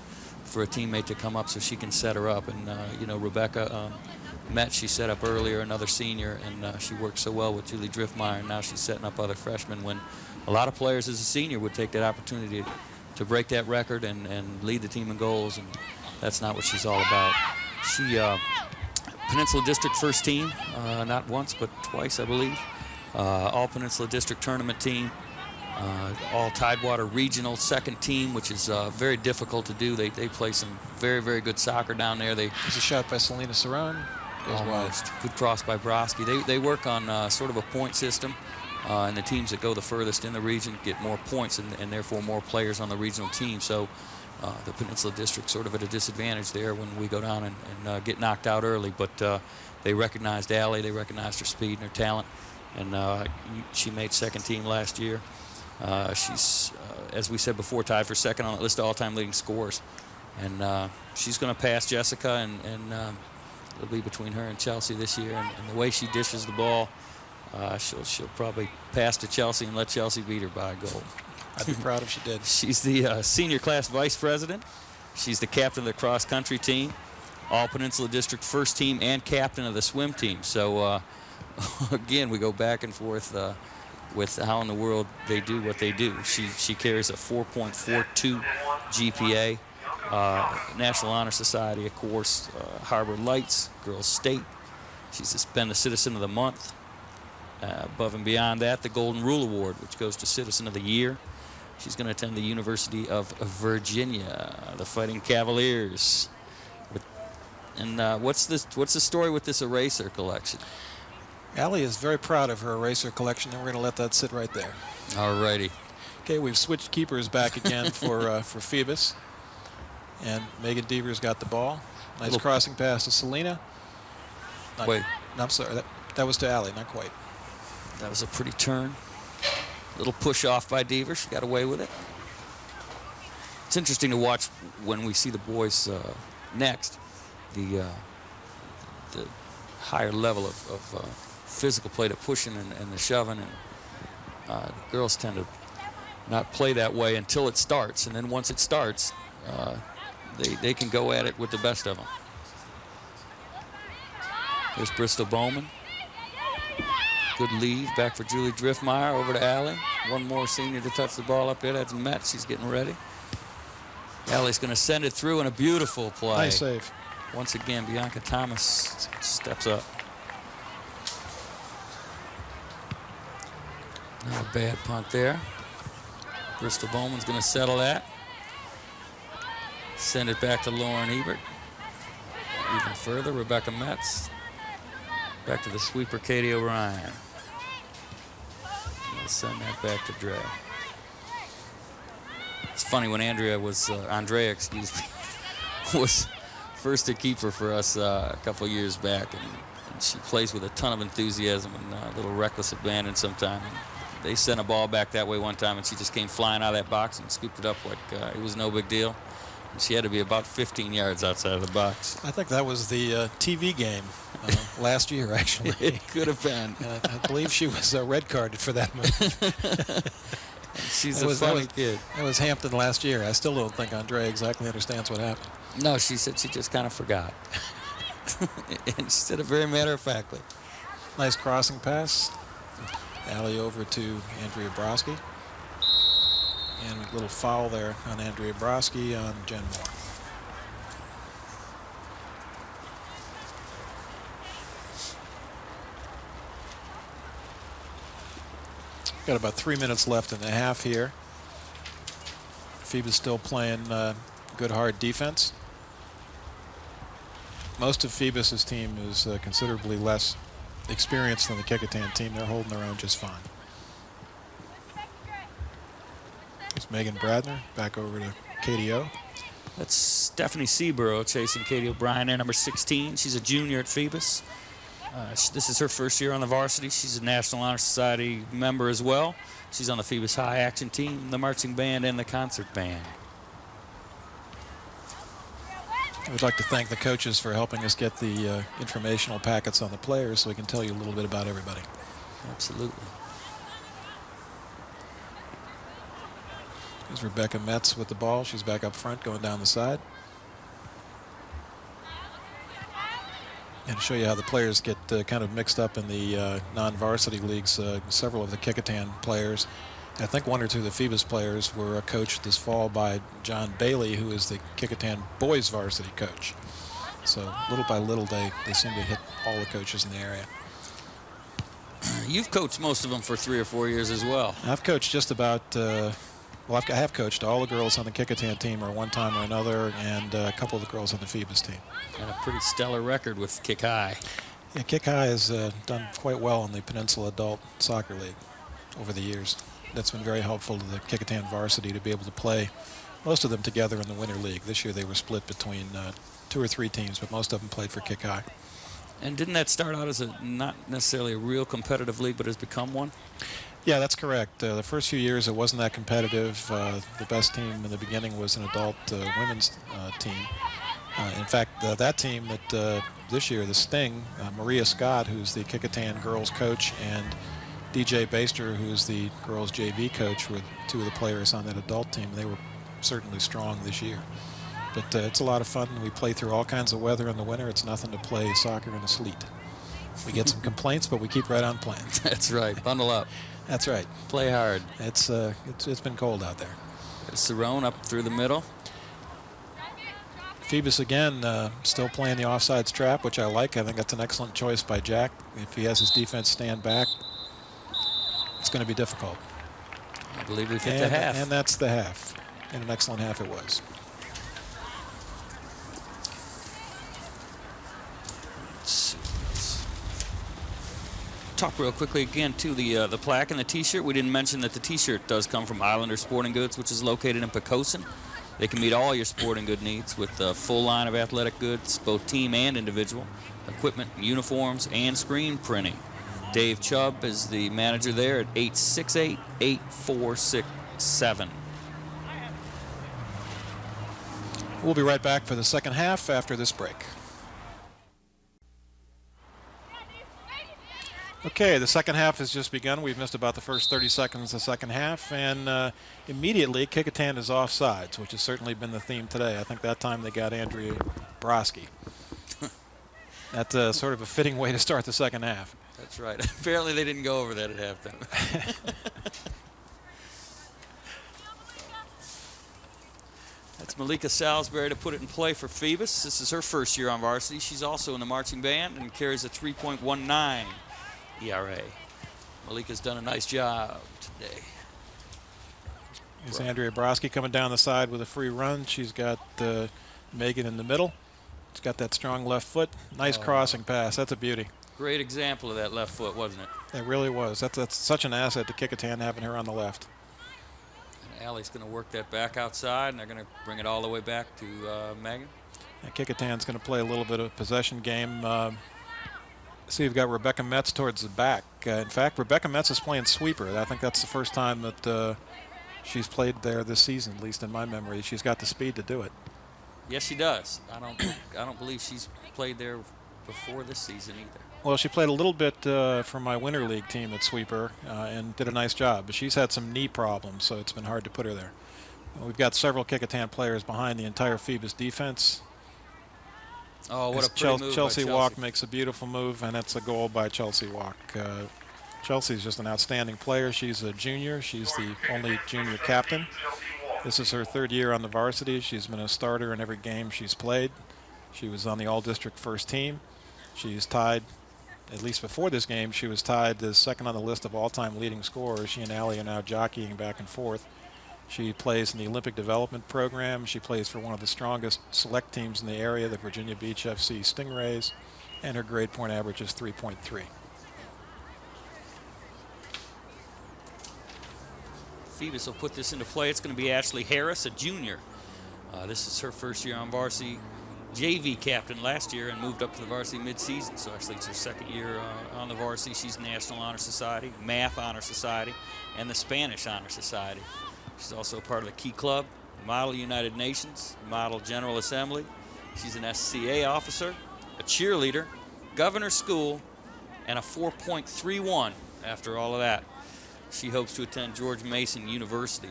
for a teammate to come up so she can set her up. And you know, Rebecca Metz, she set up earlier, another senior, and she worked so well with Julie Driftmeyer, and now she's setting up other freshmen, when a lot of players as a senior would take that opportunity to break that record and lead the team in goals, and that's not what she's all about. She Peninsula District first team, not once but twice, I believe. All Peninsula District tournament team. All Tidewater regional second team, which is very difficult to do. They play some very, very good soccer down there. There's a shot by Selena Cerrone. Almost. Good cross by Broski. They work on sort of a point system, and the teams that go the furthest in the region get more points and therefore more players on the regional team. So the Peninsula District sort of at a disadvantage there when we go down and get knocked out early. But they recognized Allie. They recognized her speed and her talent, and she made second team last year. She's, as we said before, tied for second on the list of all-time leading scorers. And she's going to pass Jessica, and it'll be between her and Chelsea this year. And the way she dishes the ball, she'll probably pass to Chelsea and let Chelsea beat her by a goal. I'd be proud if she did. She's the senior class vice president. She's the captain of the cross-country team, all Peninsula District first team, and captain of the swim team. So, again, we go back and forth with how in the world they do what they do. She carries a 4.42 GPA. National Honor Society, of course, Harbor Lights, Girls State. She's been the Citizen of the Month. Above and beyond that, the Golden Rule Award, which goes to Citizen of the Year. She's going to attend the University of Virginia, the Fighting Cavaliers. And what's the story with this eraser collection? Allie is very proud of her eraser collection, and we're going to let that sit right there. All righty. Okay, we've switched keepers back again for Phoebus. And Megan Deaver's got the ball. Nice crossing pass to Selena. Wait. No, I'm sorry. That was to Allie, not quite. That was a pretty turn. Little push off by Deaver. She got away with it. It's interesting to watch when we see the boys next. The higher level of physical play, to pushing and the shoving, and girls tend to not play that way until it starts, and then once it starts, they can go at it with the best of them. There's Bristol Bowman. Good lead back for Julie Driftmeyer, over to Allie. One more senior to touch the ball up there. That's Metz. She's getting ready. Allie's going to send it through, and a beautiful play. Nice save. Once again, Bianca Thomas steps up. Not a bad punt there. Bristol Bowman's going to settle that. Send it back to Lauren Ebert. Even further, Rebecca Metz. Back to the sweeper, Katie O'Brien. We'll send that back to Dre. It's funny, when Andrea, excuse me, was first a keeper for us a couple years back, and she plays with a ton of enthusiasm and a little reckless abandon sometimes. They sent a ball back that way one time, and she just came flying out of that box and scooped it up like it was no big deal. And she had to be about 15 yards outside of the box. I think that was the TV game last year, actually. It could have been. And I believe she was red carded for that move. She's a funny kid. That was Hampton last year. I still don't think Andrea exactly understands what happened. No, she said she just kind of forgot. And she said it very matter-of-factly. Nice crossing pass. Allie over to Andrea Broski. And a little foul there on Andrea Broski on Jen Moore. Got about 3 minutes left in the half here. Phoebus still playing good, hard defense. Most of Phoebus's team is considerably less experienced than the Kecoughtan team. They're holding their own just fine. There's Megan Bradner back over to KDO. That's Stephanie Seaborough chasing Katie O'Brien there, number 16. She's a junior at Phoebus. This is her first year on the varsity. She's a National Honor Society member as well. She's on the Phoebus High Action Team, the marching band, and the concert band. I would like to thank the coaches for helping us get the informational packets on the players so we can tell you a little bit about everybody. Absolutely. Here's Rebecca Metz with the ball. She's back up front going down the side. And to show you how the players get kind of mixed up in the non-varsity leagues, several of the Kecoughtan players, I think one or two of the Phoebus players were coached this fall by John Bailey, who is the Kecoughtan boys varsity coach. So little by little, they seem to hit all the coaches in the area. You've coached most of them for 3 or 4 years as well. I've coached just about, I have coached all the girls on the Kecoughtan team or one time or another, and a couple of the girls on the Phoebus team. Got a pretty stellar record with Kick High. Yeah, Kick High has done quite well in the Peninsula Adult Soccer League over the years. That's been very helpful to the Kecoughtan varsity to be able to play most of them together in the Winter League. This year they were split between 2 or 3 teams, but most of them played for Kick High. And didn't that start out as not necessarily a real competitive league, but has become one? Yeah, that's correct. The first few years it wasn't that competitive. The best team in the beginning was an adult women's team. In fact, that team that this year, the Sting, Maria Scott, who's the Kecoughtan girls coach, and DJ Baster, who's the girls JV coach, were 2 of the players on that adult team. They were certainly strong this year. But it's a lot of fun. We play through all kinds of weather in the winter. It's nothing to play soccer in the sleet. We get some complaints, but we keep right on playing. That's right. Bundle up. That's right. Play hard. It's been cold out there. Cerrone up through the middle. Phoebus again, still playing the offsides trap, which I like. I think that's an excellent choice by Jack. If he has his defense stand back, it's going to be difficult. I believe we've hit the half. And that's the half. And an excellent half it was. Let's talk real quickly again to the plaque and the T-shirt. We didn't mention that the T-shirt does come from Islander Sporting Goods, which is located in Kecoughtan. They can meet all your sporting good needs with a full line of athletic goods, both team and individual, equipment, uniforms, and screen printing. Dave Chubb is the manager there at 868-8467. We'll be right back for the second half after this break. Okay, the second half has just begun. We've missed about the first 30 seconds of the second half, and immediately Kecoughtan is offsides, which has certainly been the theme today. I think that time they got Andrea Broski. That's sort of a fitting way to start the second half. That's right. Apparently they didn't go over that at halftime. That's Malika Salisbury to put it in play for Phoebus. This is her first year on varsity. She's also in the marching band and carries a 3.19 ERA. Malika's done a nice job today. Here's Andrea Broski coming down the side with a free run. She's got Megan in the middle. She's got that strong left foot. Nice crossing pass. That's a beauty. Great example of that left foot, wasn't it? It really was. That's such an asset to Kecoughtan having her on the left. And Allie's going to work that back outside, and they're going to bring it all the way back to Megan. Yeah, Kecoughtan's going to play a little bit of possession game. See, we've got Rebecca Metz towards the back. In fact, Rebecca Metz is playing sweeper. I think that's the first time that she's played there this season, at least in my memory. She's got the speed to do it. Yes, she does. I don't believe she's played there before this season either. Well, she played a little bit for my Winter League team at sweeper and did a nice job. But she's had some knee problems, so it's been hard to put her there. We've got several Kecoughtan players behind the entire Phoebus defense. Oh, what a pretty move Chelsea by Walk Chelsea. makes a beautiful move, and that's a goal by Chelsea Walk. Chelsea's just an outstanding player. She's a junior. She's the only junior captain. This is her 3rd year on the varsity. She's been a starter in every game she's played. She was on the all-district first team. She's tied, at least before this game, she was tied as second on the list of all-time leading scorers. She and Allie are now jockeying back and forth. She plays in the Olympic Development Program. She plays for one of the strongest select teams in the area, the Virginia Beach FC Stingrays, and her grade point average is 3.3. Phoebus will put this into play. It's going to be Ashley Harris, a junior, This is her first year on varsity. JV captain last year and moved up to the varsity mid-season. So actually it's her second year on the varsity. She's National Honor Society, Math Honor Society, and the Spanish Honor Society. She's also part of the Key Club, Model United Nations, Model General Assembly. She's an SCA officer, a cheerleader, Governor's School, and a 4.31 after all of that. She hopes to attend George Mason University.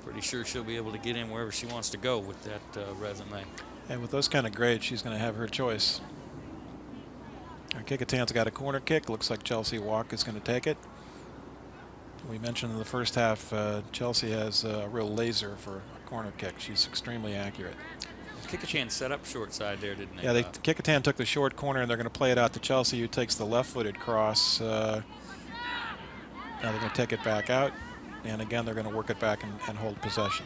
Pretty sure she'll be able to get in wherever she wants to go with that resume. And with those kind of grades, she's going to have her choice. Kecoughtan's got a corner kick. Looks like Chelsea Walk is going to take it. We mentioned in the first half, Chelsea has a real laser for a corner kick. She's extremely accurate. Kecoughtan set up short side there, didn't they? Yeah, Kecoughtan took the short corner, and they're going to play it out to Chelsea, who takes the left-footed cross. Now they're going to take it back out. And again, they're going to work it back and hold possession.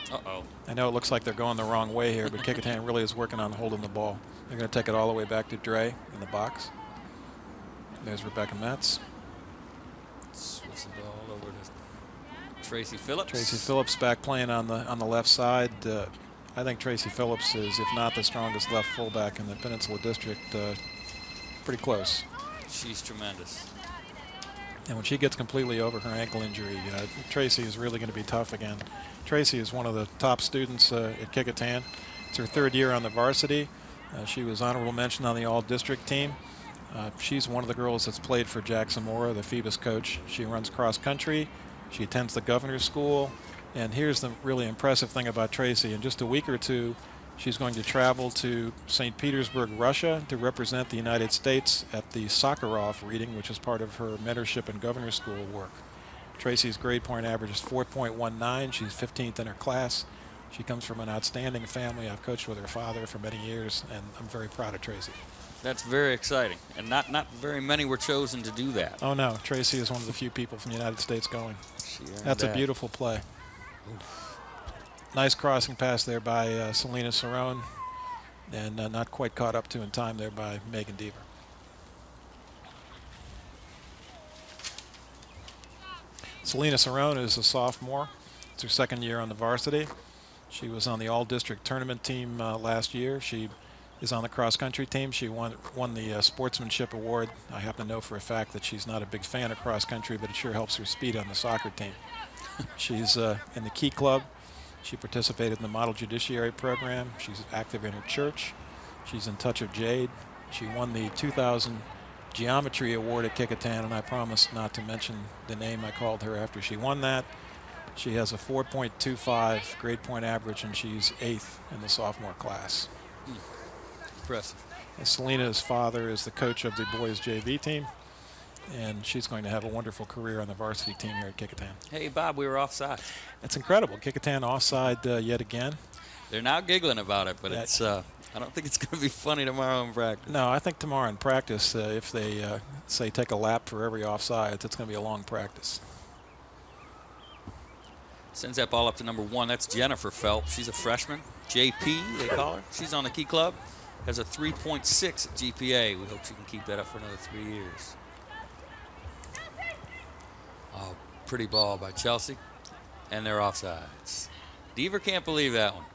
Uh-oh. I know it looks like they're going the wrong way here, but Kecoughtan really is working on holding the ball. They're going to take it all the way back to Dre in the box. There's Rebecca Metz. Switch the ball over to Tracy Phillips. Tracy Phillips back playing on the left side. I think Tracy Phillips is, if not the strongest left fullback in the Peninsula District, pretty close. She's tremendous. And when she gets completely over her ankle injury, Tracy is really going to be tough again. Tracy is one of the top students at Kecoughtan. It's her third year on the varsity. She was honorable mention on the all-district team. She's one of the girls that's played for Jack Zamora, the Phoebus coach. She runs cross country. She attends the Governor's School. And here's the really impressive thing about Tracy. In just a week or two, she's going to travel to St. Petersburg, Russia, to represent the United States at the Soccer-Phoebus reading, which is part of her mentorship and Governor's School work. Tracy's grade point average is 4.19. She's 15th in her class. She comes from an outstanding family. I've coached with her father for many years, and I'm very proud of Tracy. That's very exciting, and not very many were chosen to do that. Oh, no. Tracy is one of the few people from the United States going. That's that. a beautiful play. Nice crossing pass there by Selena Cerrone, and not quite caught up to in time there by Megan Deaver. Selena Cerrone is a sophomore. It's her second year on the varsity. She was on the all-district tournament team last year. She is on the cross-country team. She won the sportsmanship award. I happen to know for a fact that she's not a big fan of cross-country, but it sure helps her speed on the soccer team. She's in the Key Club. She participated in the Model Judiciary program. She's active in her church. She's in touch with Jade. She won the 2000 Geometry Award at Kecoughtan, and I promised not to mention the name I called her after she won that. She has a 4.25 grade point average, and she's 8th in the sophomore class. Impressive. And Selena's father is the coach of the boys JV team, and she's going to have a wonderful career on the varsity team here at Kecoughtan. Hey, Bob, we were offside. It's incredible. Kecoughtan offside yet again. They're now giggling about it, but it's I don't think it's going to be funny tomorrow in practice. No, I think tomorrow in practice, if they say take a lap for every offside, it's going to be a long practice. Sends that ball up to number 1. That's Jennifer Phelps. She's a freshman. JP, they call her. She's on the Key Club. Has a 3.6 GPA. We hope she can keep that up for another 3 years. Oh, pretty ball by Chelsea. And they're offsides. Deaver can't believe that one.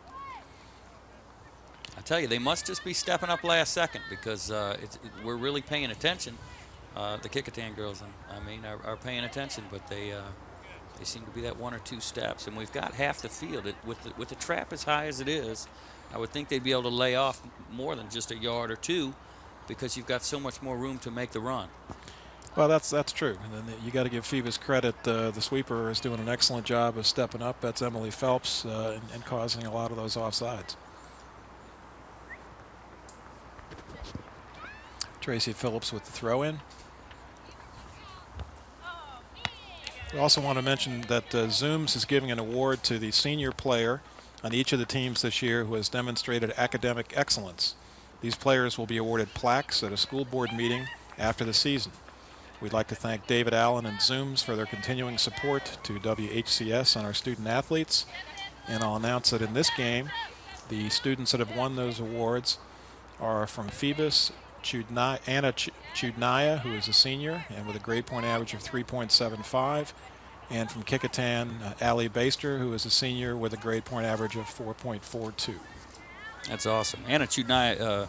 I tell you, they must just be stepping up last second because we're really paying attention. The Kecoughtan girls, are paying attention, but they seem to be that 1 or 2 steps. And we've got half the field. With the trap as high as it is, I would think they'd be able to lay off more than just a yard or 2 because you've got so much more room to make the run. Well, that's true. And then you got to give Phoebus credit. The sweeper is doing an excellent job of stepping up. That's Emily Phelps and causing a lot of those offsides. Tracy Phillips with the throw-in. We also want to mention that Zooms is giving an award to the senior player on each of the teams this year who has demonstrated academic excellence. These players will be awarded plaques at a school board meeting after the season. We'd like to thank David Allen and Zooms for their continuing support to WHCS and our student athletes. And I'll announce that in this game, the students that have won those awards are from Phoebus, Anna Chudnaya, who is a senior and with a grade point average of 3.75, And from Kecoughtan, Allie Baster, who is a senior with a grade point average of 4.42. That's awesome. Anna Chudnai,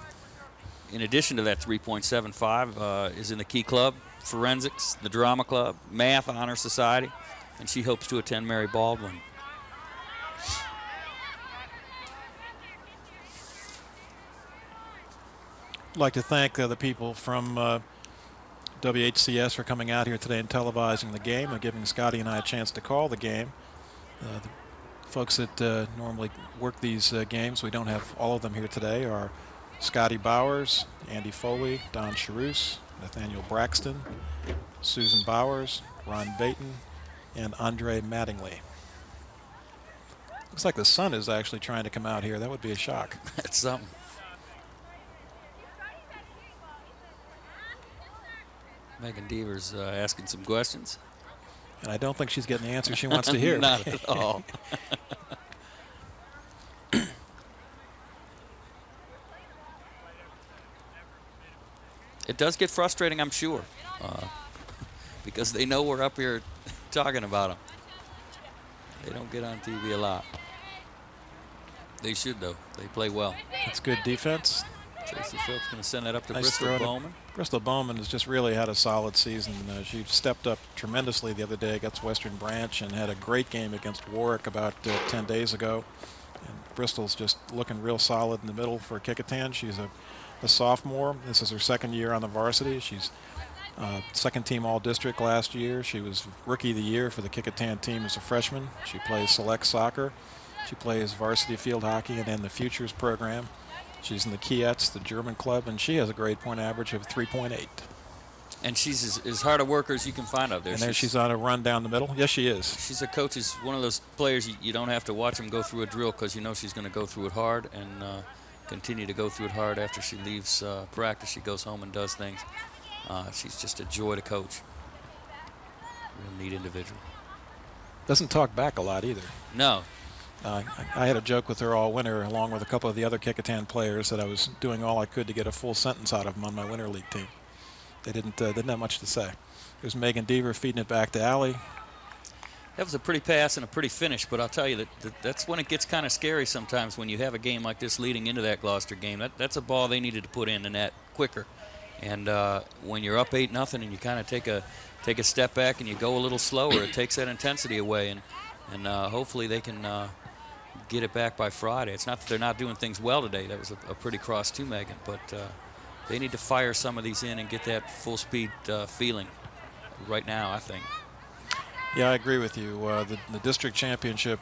in addition to that 3.75, is in the Key Club, Forensics, the Drama Club, Math Honor Society, and she hopes to attend Mary Baldwin. I'd like to thank the people from WHCS for coming out here today and televising the game and giving Scotty and I a chance to call the game. The folks that normally work these games, we don't have all of them here today, are Scotty Bowers, Andy Foley, Don Charouse, Nathaniel Braxton, Susan Bowers, Ron Baton, and Andre Mattingly. Looks like the sun is actually trying to come out here. That would be a shock. That's something. Megan Deaver's asking some questions. And I don't think she's getting the answer she wants to hear. Not at all. It does get frustrating, I'm sure, because they know we're up here talking about them. They don't get on TV a lot. They should, though. They play well. It's good defense. Tracy Phillips going to send that up to Nice Bristol Bowman. Bristol Bowman has just really had a solid season. She stepped up tremendously the other day against Western Branch and had a great game against Warwick about 10 days ago. And Bristol's just looking real solid in the middle for Kecoughtan. She's a sophomore. This is her second year on the varsity. She's second team all-district last year. She was rookie of the year for the Kecoughtan team as a freshman. She plays select soccer. She plays varsity field hockey and in the Futures program. She's in the Kiettes, the German club, and she has a grade point average of 3.8. And she's as hard a worker as you can find out there. And there she's on a run down the middle. Yes, she is. She's a coach. Is one of those players you don't have to watch them go through a drill because you know she's going to go through it hard and continue to go through it hard after she leaves practice. She goes home and does things. She's just a joy to coach. Real neat individual. Doesn't talk back a lot either. No. I had a joke with her all winter, along with a couple of the other Kecoughtan players, that I was doing all I could to get a full sentence out of them on my Winter League team. They didn't have much to say. There's Megan Deaver feeding it back to Allie. That was a pretty pass and a pretty finish, but I'll tell you that's when it gets kind of scary sometimes when you have a game like this leading into that Gloucester game. That's a ball they needed to put in the net quicker. And when you're up 8-0 and you kind of take a step back and you go a little slower, it takes that intensity away. And hopefully they can get it back by Friday. It's not that they're not doing things well today. That was a pretty cross to Megan, but they need to fire some of these in and get that full speed feeling right now, I think. Yeah, I agree with you. The district championship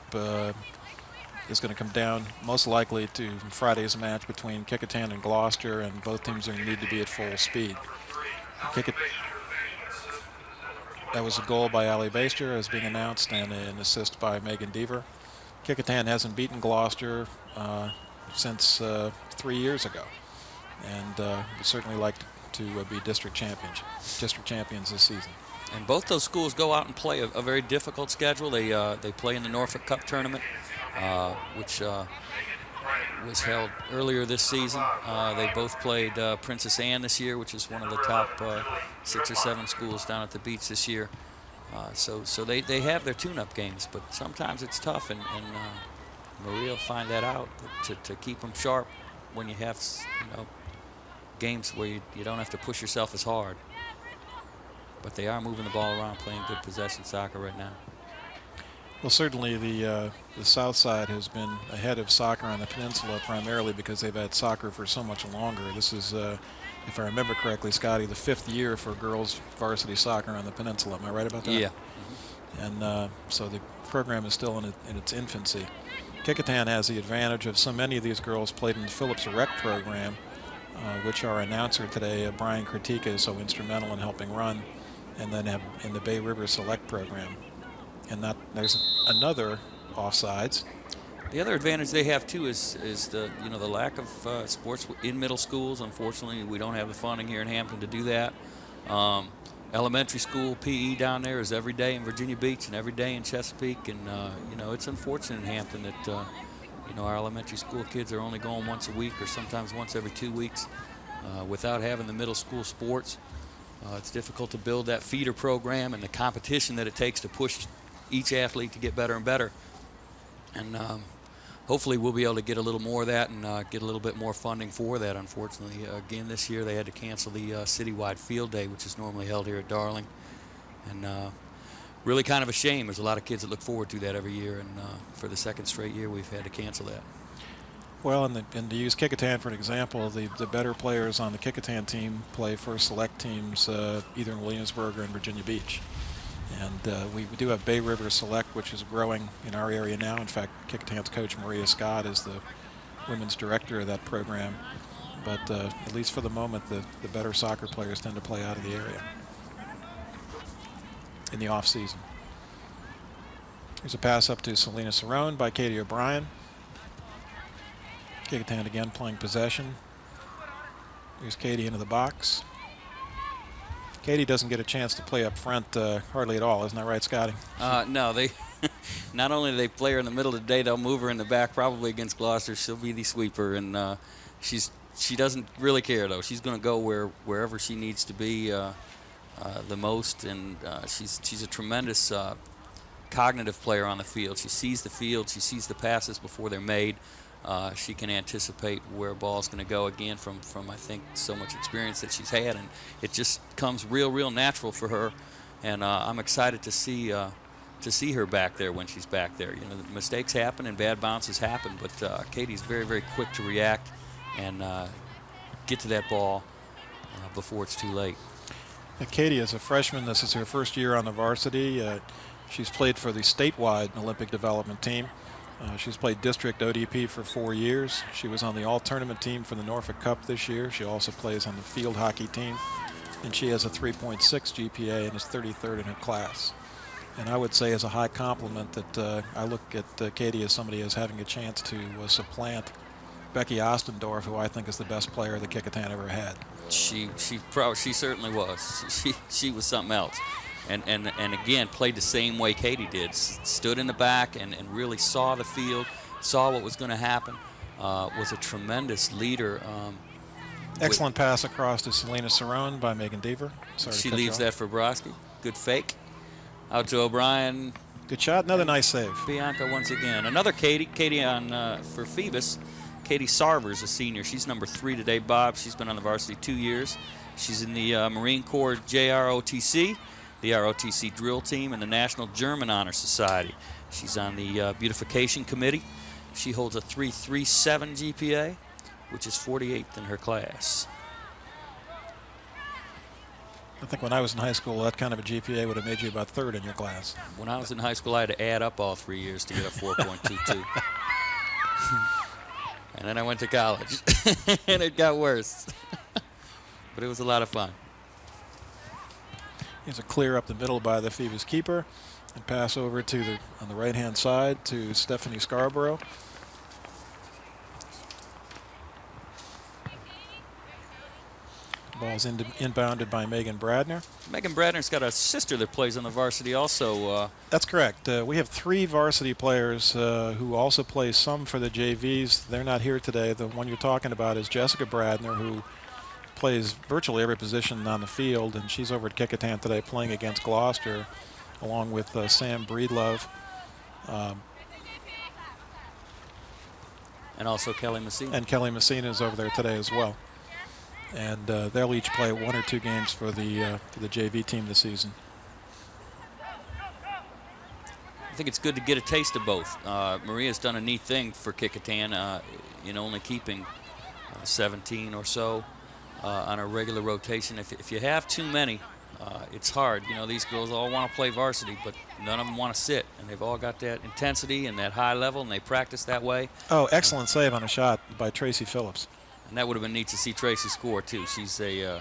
is going to come down most likely to Friday's match between Kecoughtan and Gloucester, and both teams are going to need to be at full speed. That was a goal by Allie Baster as being announced, and an assist by Megan Deaver. Kecoughtan hasn't beaten Gloucester since 3 years ago, and would certainly like to be district champions this season. And both those schools go out and play a very difficult schedule. They play in the Norfolk Cup tournament, which was held earlier this season. They both played Princess Anne this year, which is one of the top 6 or 7 schools down at the beach this year. So they have their tune-up games, but sometimes it's tough, and Maria will find that out to keep them sharp when you have games where you don't have to push yourself as hard. But they are moving the ball around, playing good possession soccer right now. Well, certainly the South Side has been ahead of soccer on the peninsula primarily because they've had soccer for so much longer. This is, if I remember correctly, Scotty, the 5th year for girls varsity soccer on the peninsula. Am I right about that? Yeah. And so the program is still in its infancy. Kecoughtan has the advantage of so many of these girls played in the Phillips Rec program, which our announcer today, Brian Kritika, is so instrumental in helping run, and then have in the Bay River Select program. And there's another offsides. The other advantage they have too is the the lack of sports in middle schools. Unfortunately, we don't have the funding here in Hampton to do that. Elementary school PE down there is every day in Virginia Beach and every day in Chesapeake, and it's unfortunate in Hampton that our elementary school kids are only going once a week or sometimes once every 2 weeks without having the middle school sports. It's difficult to build that feeder program and the competition that it takes to push each athlete to get better and better. And hopefully we'll be able to get a little more of that and get a little bit more funding for that. Unfortunately, again, this year they had to cancel the citywide field day, which is normally held here at Darling. And really kind of a shame. There's a lot of kids that look forward to that every year, and for the second straight year we've had to cancel that. Well, and to use Kecoughtan for an example, the better players on the Kecoughtan team play for select teams either in Williamsburg or in Virginia Beach. And we do have Bay River Select, which is growing in our area now. In fact, Kecoughtan's coach, Maria Scott, is the women's director of that program. But at least for the moment, the better soccer players tend to play out of the area in the off-season. Here's a pass up to Selena Cerrone by Katie O'Brien. Kecoughtan again playing possession. Here's Katie into the box. Katie doesn't get a chance to play up front hardly at all, isn't that right, Scotty? No, they not only do they play her in the middle of the day, they'll move her in the back probably against Gloucester. She'll be the sweeper, and she doesn't really care, though. She's going to go wherever she needs to be the most, and she's a tremendous cognitive player on the field. She sees the field. She sees the passes before they're made. She can anticipate where a ball's going to go, again, from I think so much experience that she's had, and it just comes real natural for her. And I'm excited to see her back there when she's back there. You know, the mistakes happen and bad bounces happen, but Katie's very quick to react and get to that ball before it's too late. Katie is a freshman. This is her first year on the varsity. She's played for the statewide Olympic development team. She's played district ODP for 4 years. She was on the all-tournament team for the Norfolk Cup this year. She also plays on the field hockey team. And she has a 3.6 GPA and is 33rd in her class. And I would say as a high compliment that I look at Katie as somebody as having a chance to supplant Becky Ostendorf, who I think is the best player that Kecoughtan ever had. She certainly was. She was something else. And again, played the same way Katie did. Stood in the back and really saw the field, saw what was going to happen, was a tremendous leader. Excellent pass across to Selena Cerrone by Megan Deaver. She leaves that for Brodsky. Good fake. Out to O'Brien. Good shot. Another nice save. Bianca once again. Another Katie. Katie on for Phoebus. Katie Sarver's a senior. She's number 3 today, Bob. She's been on the varsity 2 years. She's in the Marine Corps JROTC. The ROTC drill team, and the National German Honor Society. She's on the beautification committee. She holds a 3.37 GPA, which is 48th in her class. I think when I was in high school, that kind of a GPA would have made you about 3rd in your class. When I was in high school, I had to add up all 3 years to get a 4.22. And then I went to college, and it got worse. But it was a lot of fun. Here's a clear up the middle by the Phoebus keeper, and pass over to on the right-hand side to Stephanie Scarborough. Ball's inbounded by Megan Bradner. Megan Bradner's got a sister that plays on the varsity also. That's correct. We have 3 varsity players who also play some for the JVs. They're not here today. The one you're talking about is Jessica Bradner, who plays virtually every position on the field, and she's over at Kecoughtan today playing against Gloucester along with Sam Breedlove. And also Kelly Messina. And Kelly Messina is over there today as well. And they'll each play 1 or 2 games for the JV team this season. I think it's good to get a taste of both. Maria's done a neat thing for Kecoughtan, only keeping 17 or so on a regular rotation. If you have too many, it's hard. These girls all want to play varsity, but none of them want to sit. And they've all got that intensity and that high level, and they practice that way. Oh, excellent save on a shot by Tracy Phillips. And that would have been neat to see Tracy score, too. She's a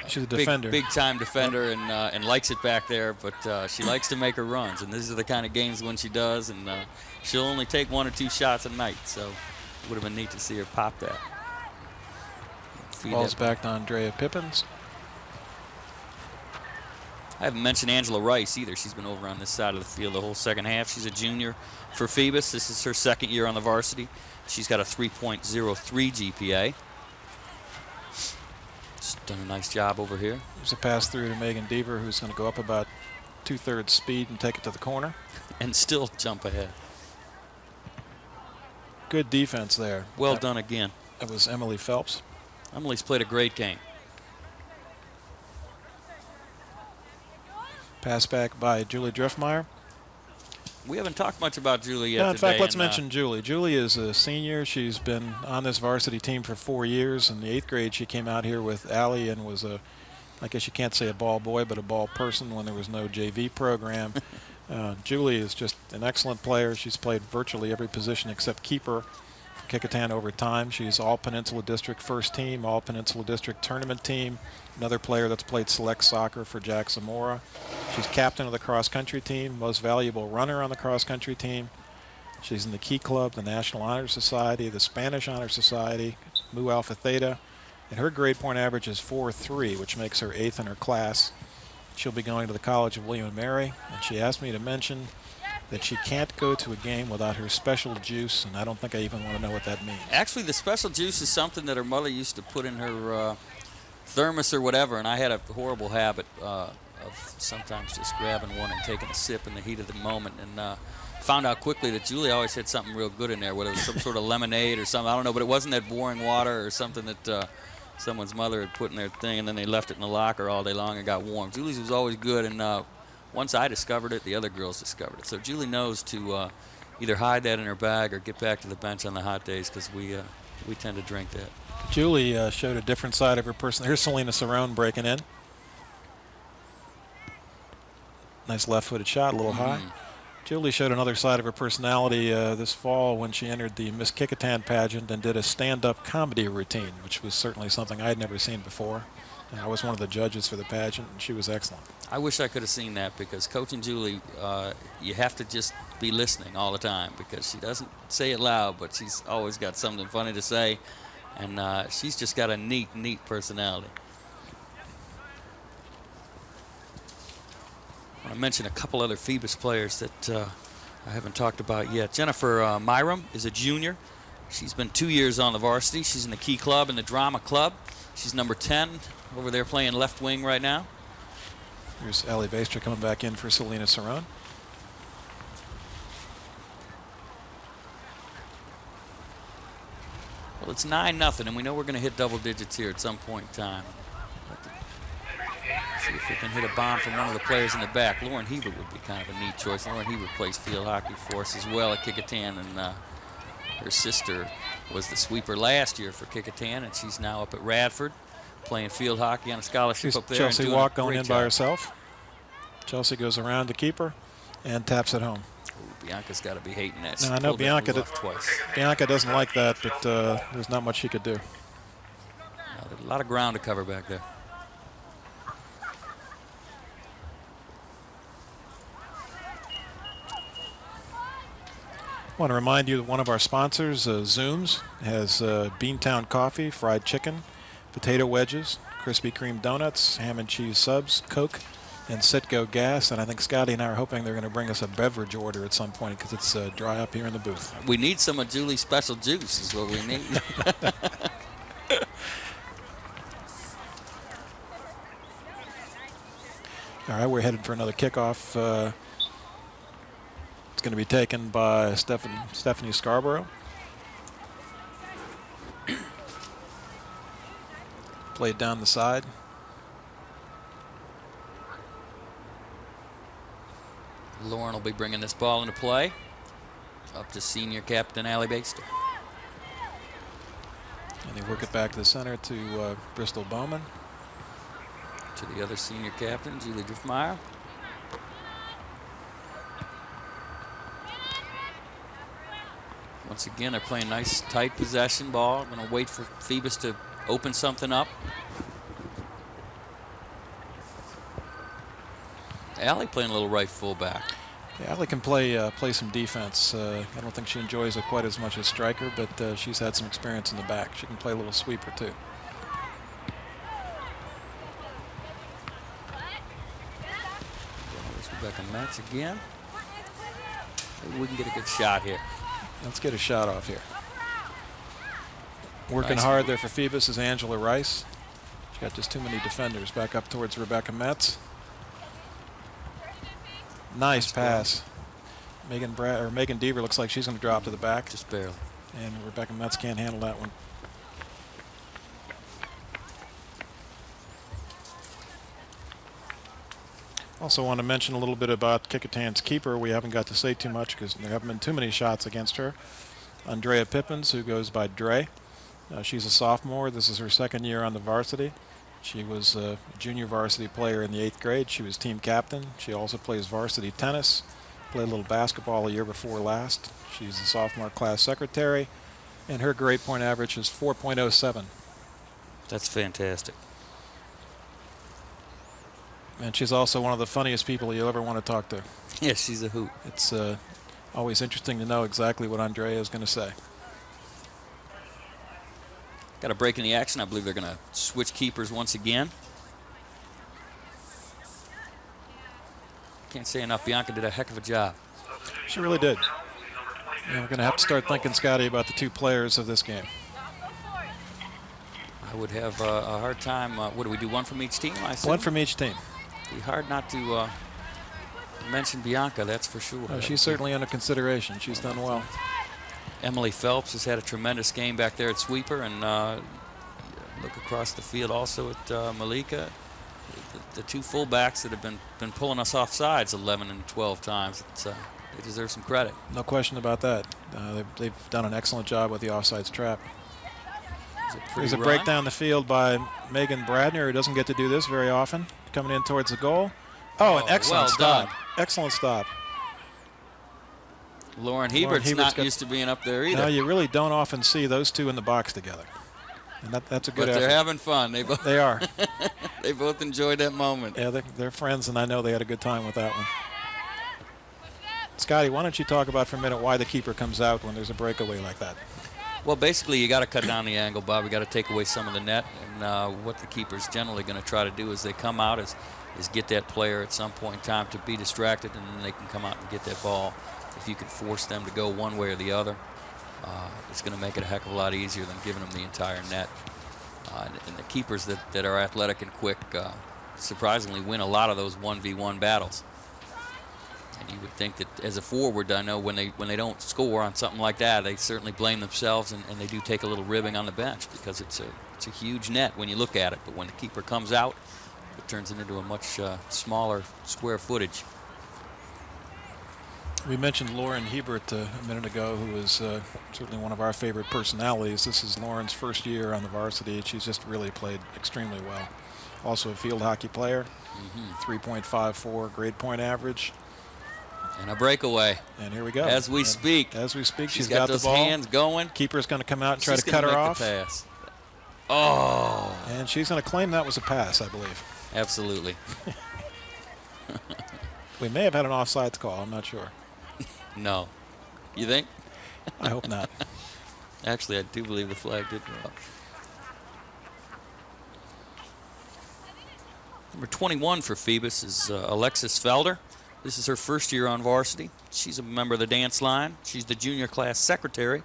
defender. Big-time defender and likes it back there, but she likes to make her runs. And these are the kind of games when she does, and she'll only take 1 or 2 shots a night. So it would have been neat to see her pop that. Ball's back to Andrea Pippins. I haven't mentioned Angela Rice either. She's been over on this side of the field the whole second half. She's a junior for Phoebus. This is her 2nd year on the varsity. She's got a 3.03 GPA. She's done a nice job over here. There's a pass through to Megan Deaver, who's going to go up about 2/3 speed and take it to the corner. And still jump ahead. Good defense there. Well done again. That was Emily Phelps. Emily's played a great game. Pass back by Julie Driftmeyer. We haven't talked much about Julie yet. Yeah, in fact, today, let's mention Julie. Julie is a senior. She's been on this varsity team for 4 years. In the 8th grade, she came out here with Allie and was I guess you can't say a ball boy, but a ball person when there was no JV program. Julie is just an excellent player. She's played virtually every position except keeper for Kecoughtan over time. She's all Peninsula District first team, all Peninsula District tournament team. Another player that's played select soccer for Jack Zamora. She's captain of the cross-country team, most valuable runner on the cross-country team. She's in the Key Club, the National Honor Society, the Spanish Honor Society, Mu Alpha Theta, and her grade point average is 4.3, which makes her 8th in her class. She'll be going to the College of William & Mary, and she asked me to mention that she can't go to a game without her special juice, and I don't think I even want to know what that means. Actually, the special juice is something that her mother used to put in her thermos or whatever, and I had a horrible habit of sometimes just grabbing one and taking a sip in the heat of the moment, and found out quickly that Julie always had something real good in there, whether it was some sort of lemonade or something, I don't know, but it wasn't that boring water or something that someone's mother had put in their thing, and then they left it in the locker all day long and got warm. Julie's was always good, and once I discovered it, the other girls discovered it. So Julie knows to either hide that in her bag or get back to the bench on the hot days, because we tend to drink that. Julie showed a different side of her person. Here's Selena Cerrone breaking in. Nice left-footed shot, a little high. Julie showed another side of her personality this fall when she entered the Miss Kecoughtan pageant and did a stand-up comedy routine, which was certainly something I'd never seen before. And I was one of the judges for the pageant, and she was excellent. I wish I could have seen that, because coaching Julie, you have to just be listening all the time, because she doesn't say it loud, but she's always got something funny to say, and she's just got a neat personality. I want to mention a couple other Phoebus players that I haven't talked about yet. Jennifer Myram is a junior. She's been 2 years on the varsity. She's in the Key Club and the Drama Club. She's number 10 over there playing left wing right now. Here's Allie Baster coming back in for Selena Cerrone. Well, it's 9-0, and we know we're going to hit double digits here at some point in time. See if we can hit a bomb from one of the players in the back. Lauren Hebert would be kind of a neat choice. Lauren Hebert plays field hockey for us as well at Kecoughtan, and her sister was the sweeper last year for Kecoughtan, and she's now up at Radford playing field hockey on a scholarship up there. Chelsea Walk going in by herself. Chelsea goes around to keep her and taps it home. Ooh, Bianca's got to be hating that. No, I know Bianca doesn't like that, but there's not much she could do. Now, there's a lot of ground to cover back there. I want to remind you that one of our sponsors, Zooms, has Beantown Coffee, fried chicken, potato wedges, Krispy Kreme donuts, ham and cheese subs, Coke, and Citgo gas. And I think Scotty and I are hoping they're going to bring us a beverage order at some point, because it's dry up here in the booth. We need some of Julie's special juice is what we need. All right, we're headed for another kickoff. It's going to be taken by Stephanie Scarborough. Played down the side. Lauren will be bringing this ball into play. Up to senior captain Allie Baster. And they work it back to the center to Bristol Bowman. To the other senior captain, Julie Driftmeyer. Once again, they're playing nice, tight possession ball. Going to wait for Phoebus to open something up. Allie playing a little right fullback. Yeah, Allie can play some defense. I don't think she enjoys it quite as much as striker, but she's had some experience in the back. She can play a little sweeper too. Rebecca Metz again. Maybe we can get a good shot here. Let's get a shot off here. Working hard there for Phoebus is Angela Rice. She's got just too many defenders. Back up towards Rebecca Metz. Nice pass. Megan Deaver looks like she's going to drop to the back. Just barely. And Rebecca Metz can't handle that one. Also want to mention a little bit about Kecoughtan's keeper. We haven't got to say too much because there haven't been too many shots against her. Andrea Pippins, who goes by Dre. She's a sophomore. This is her second year on the varsity. She was a junior varsity player in the 8th grade. She was team captain. She also plays varsity tennis. Played a little basketball a year before last. She's a sophomore class secretary. And her grade point average is 4.07. That's fantastic. And she's also one of the funniest people you'll ever want to talk to. Yeah, she's a hoot. It's always interesting to know exactly what Andrea is going to say. Got a break in the action. I believe they're going to switch keepers once again. Can't say enough. Bianca did a heck of a job. She really did. And we're going to have to start thinking, Scotty, about the 2 players of this game. I would have a hard time. What do we do? One from each team? I said? One from each team. It'd be hard not to mention Bianca, that's for sure. She's certainly under consideration. She's done well. Emily Phelps has had a tremendous game back there at sweeper, and look across the field also at Malika. The 2 fullbacks that have been pulling us off sides 11 and 12 times. They deserve some credit. No question about that. They've done an excellent job with the offsides trap. There's a break down the field by Megan Bradner, who doesn't get to do this very often. Coming in towards the goal. Oh, an excellent stop. Excellent stop. Lauren Hebert's not used to being up there either. No, you really don't often see those 2 in the box together. And that's a good effort. But they're having fun. They are. They both enjoyed that moment. Yeah, they're friends, and I know they had a good time with that one. Scotty, why don't you talk about for a minute why the keeper comes out when there's a breakaway like that? Well, basically, you got to cut down the angle, Bob. You got to take away some of the net. And what the keeper's generally going to try to do is they come out is get that player at some point in time to be distracted, and then they can come out and get that ball. If you can force them to go one way or the other, it's going to make it a heck of a lot easier than giving them the entire net. And the keepers that are athletic and quick surprisingly win a lot of those 1v1 battles. And you would think that as a forward, I know when they don't score on something like that, they certainly blame themselves, and they do take a little ribbing on the bench because it's a huge net when you look at it. But when the keeper comes out, it turns it into a much smaller square footage. We mentioned Lauren Hebert a minute ago, who is certainly one of our favorite personalities. This is Lauren's first year on the varsity. She's just really played extremely well. Also a field hockey player, 3.54 grade point average. And a breakaway. And here we go. As we speak. As we speak, she's got those the ball. Hands going. Keeper's going to come out and try to cut her off. The pass. Oh. And she's going to claim that was a pass, I believe. Absolutely. We may have had an offsides call. I'm not sure. No. You think? I hope not. Actually, I do believe the flag did go up. Number 21 for Phoebus is Alexis Felder. This is her first year on varsity. She's a member of the dance line. She's the junior class secretary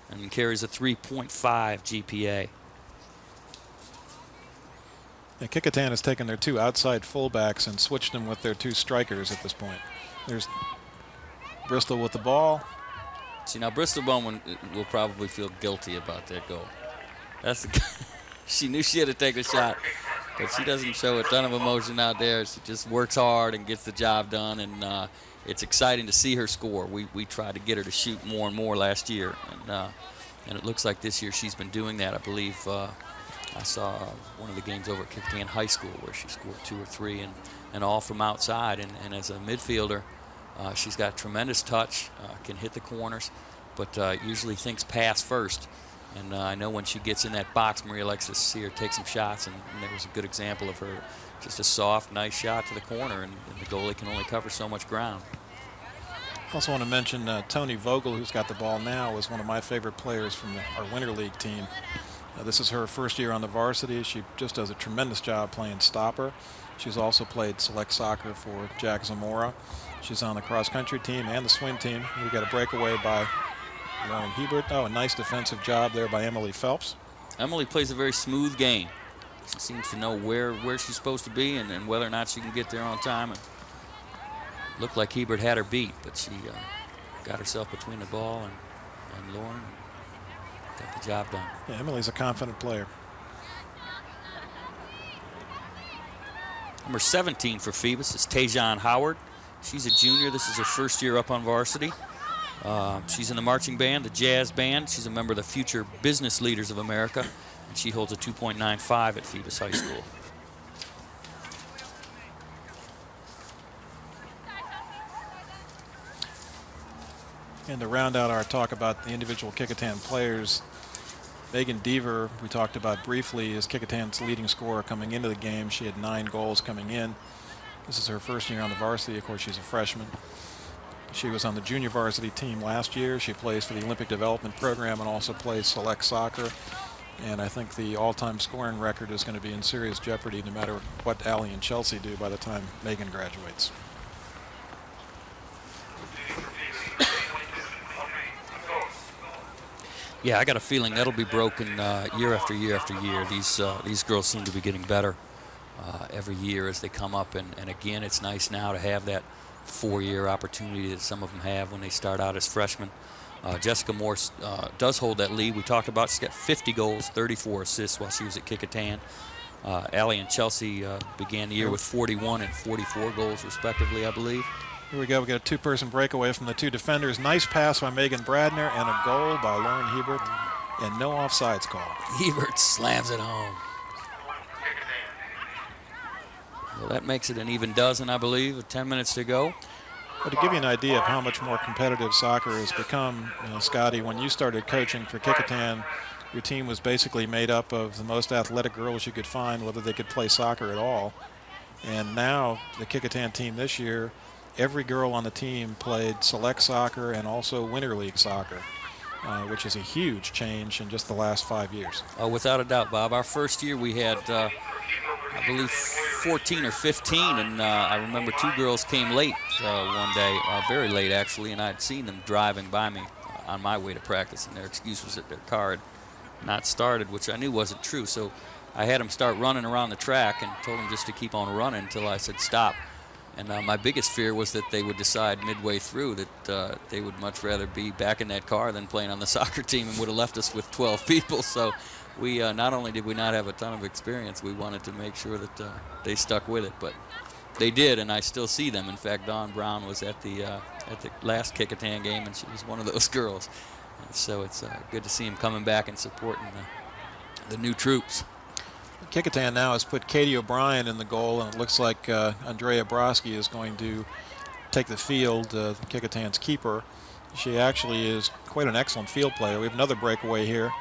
and carries a 3.5 GPA. Yeah, Kecoughtan has taken their 2 outside fullbacks and switched them with their 2 strikers at this point. There's Bristol with the ball. See, now Bristol Bowman will probably feel guilty about that goal. She knew she had to take a shot, but she doesn't show a ton of emotion out there. She just works hard and gets the job done, and it's exciting to see her score. We tried to get her to shoot more and more last year, and it looks like this year she's been doing that. I believe I saw one of the games over at Kecoughtan High School where she scored 2 or 3 and all from outside, and as a midfielder, she's got tremendous touch, can hit the corners, but usually thinks pass first. And I know when she gets in that box, Maria likes to see her take some shots, and there was a good example of her, just a soft, nice shot to the corner, and the goalie can only cover so much ground. I also want to mention Tony Vogel, who's got the ball now, is one of my favorite players from our Winter League team. This is her first year on the varsity. She just does a tremendous job playing stopper. She's also played select soccer for Jack Zamora. She's on the cross-country team and the swim team. We got a breakaway by Lauren Hebert. Oh, a nice defensive job there by Emily Phelps. Emily plays a very smooth game. She seems to know where she's supposed to be and whether or not she can get there on time. And Looked like Hebert had her beat, but she got herself between the ball and Lauren and got the job done. Yeah, Emily's a confident player. Number 17 for Phoebus is Tajon Howard. She's a junior. This is her first year up on varsity. She's in the marching band, the jazz band. She's a member of the Future Business Leaders of America, and she holds a 2.95 at Phoebus High School. And to round out our talk about the individual Kecoughtan players, Megan Deaver, we talked about briefly, is Kecoughtan's leading scorer coming into the game. She had 9 goals coming in. This is her first year on the varsity. Of course, she's a freshman. She was on the junior varsity team last year. She plays for the Olympic Development Program and also plays select soccer. And I think the all-time scoring record is going to be in serious jeopardy no matter what Allie and Chelsea do by the time Megan graduates. Yeah, I got a feeling that'll be broken year after year after year. These girls seem to be getting better every year as they come up. And again, it's nice now to have that 4-year opportunity that some of them have when they start out as freshmen. Jessica Morse does hold that lead. We talked about she's got 50 goals, 34 assists while she was at Kecoughtan. Allie and Chelsea began the year with 41 and 44 goals respectively, I believe. Here we go. We got a 2-person breakaway from the 2 defenders. Nice pass by Megan Bradner and a goal by Lauren Hebert, and no offsides call. Hebert slams it home. Well, that makes it an even dozen, I believe, with 10 minutes to go. But to give you an idea of how much more competitive soccer has become, Scotty, when you started coaching for Kecoughtan, your team was basically made up of the most athletic girls you could find, whether they could play soccer at all. And now the Kecoughtan team this year, every girl on the team played select soccer and also Winter League soccer, which is a huge change in just the last 5 years. Without a doubt, Bob. Our first year we had, I believe, 14 or 15, and I remember 2 girls came late one day, very late actually, and I'd seen them driving by me on my way to practice, and their excuse was that their car had not started, which I knew wasn't true. So I had them start running around the track and told them just to keep on running until I said stop. And my biggest fear was that they would decide midway through that they would much rather be back in that car than playing on the soccer team and would have left us with 12 people. So we not only did we not have a ton of experience, we wanted to make sure that they stuck with it. But they did, and I still see them. In fact, Dawn Brown was at the last Kecoughtan game, and she was one of those girls. And so it's good to see them coming back and supporting the new troops. Kecoughtan now has put Katie O'Brien in the goal, and it looks like Andrea Broski is going to take the field, Kecoughtan's keeper. She actually is quite an excellent field player. We have another breakaway here.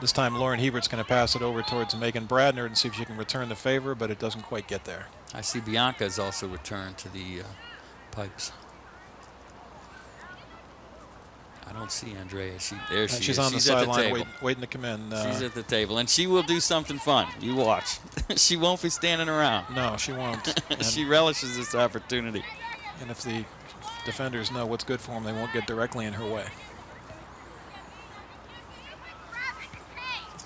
This time Lauren Hebert's going to pass it over towards Megan Bradner and see if she can return the favor, but it doesn't quite get there. I see Bianca has also returned to the pipes. I don't see Andrea. There she is. She's on the sideline waiting to come in. She's at the table, and she will do something fun. You watch. She won't be standing around. No, she won't. She relishes this opportunity. And if the defenders know what's good for them, they won't get directly in her way.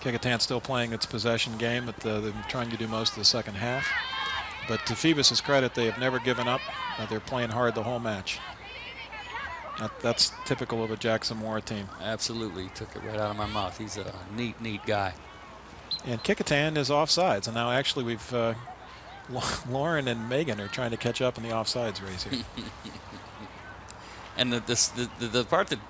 Kecoughtan's still playing its possession game, but they're trying to do most of the second half. But to Phoebus' credit, they have never given up. They're playing hard the whole match. That's typical of a Jack Zamora team. Absolutely. Took it right out of my mouth. He's a neat guy. And Kecoughtan is offsides. And now actually we've Lauren and Megan are trying to catch up in the offsides race here. And the part that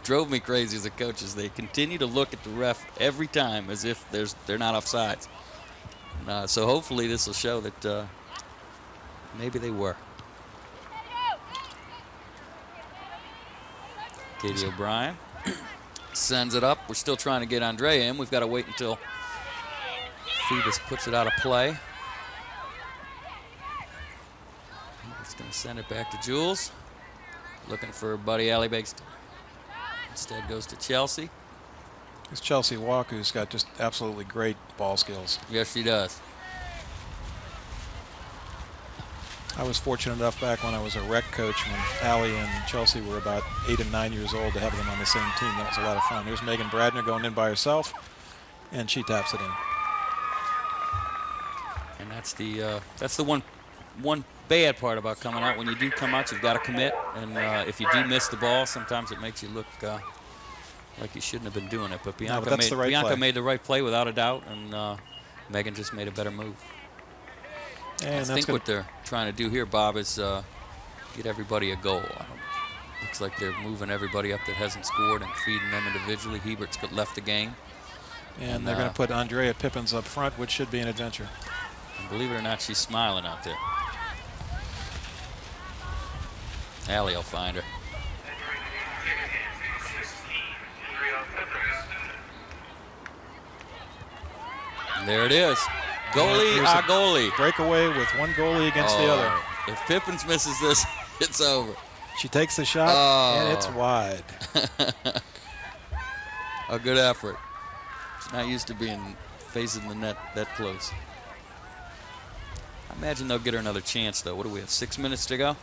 drove me crazy as a coach is they continue to look at the ref every time as if they're not offsides. So hopefully this will show that maybe they were. Katie O'Brien sends it up. We're still trying to get Andrea in. We've got to wait until Phoebus puts it out of play. He's going to send it back to Jules. Looking for Buddy Allie Baxter. Instead goes to Chelsea. It's Chelsea Walk, who's got just absolutely great ball skills. Yes, she does. I was fortunate enough back when I was a rec coach when Allie and Chelsea were about 8 and 9 years old to have them on the same team. That was a lot of fun. Here's Megan Bradner going in by herself, and she taps it in. And that's the one bad part about coming out. When you do come out, you've got to commit. And if you do miss the ball, sometimes it makes you look like you shouldn't have been doing it. But Bianca, made the right play without a doubt, and Megan just made a better move. And I think what they're trying to do here, Bob, is get everybody a goal. Looks like they're moving everybody up that hasn't scored and feeding them individually. Hebert's left the game. And they're going to put Andrea Pippins up front, which should be an adventure. And believe it or not, she's smiling out there. Allie will find her. And there it is. Goalie, our goalie. Breakaway with one goalie against the other. If Pippins misses this, it's over. She takes the shot, and it's wide. A good effort. She's not used to being facing the net that close. I imagine they'll get her another chance, though. What do we have, 6 minutes to go?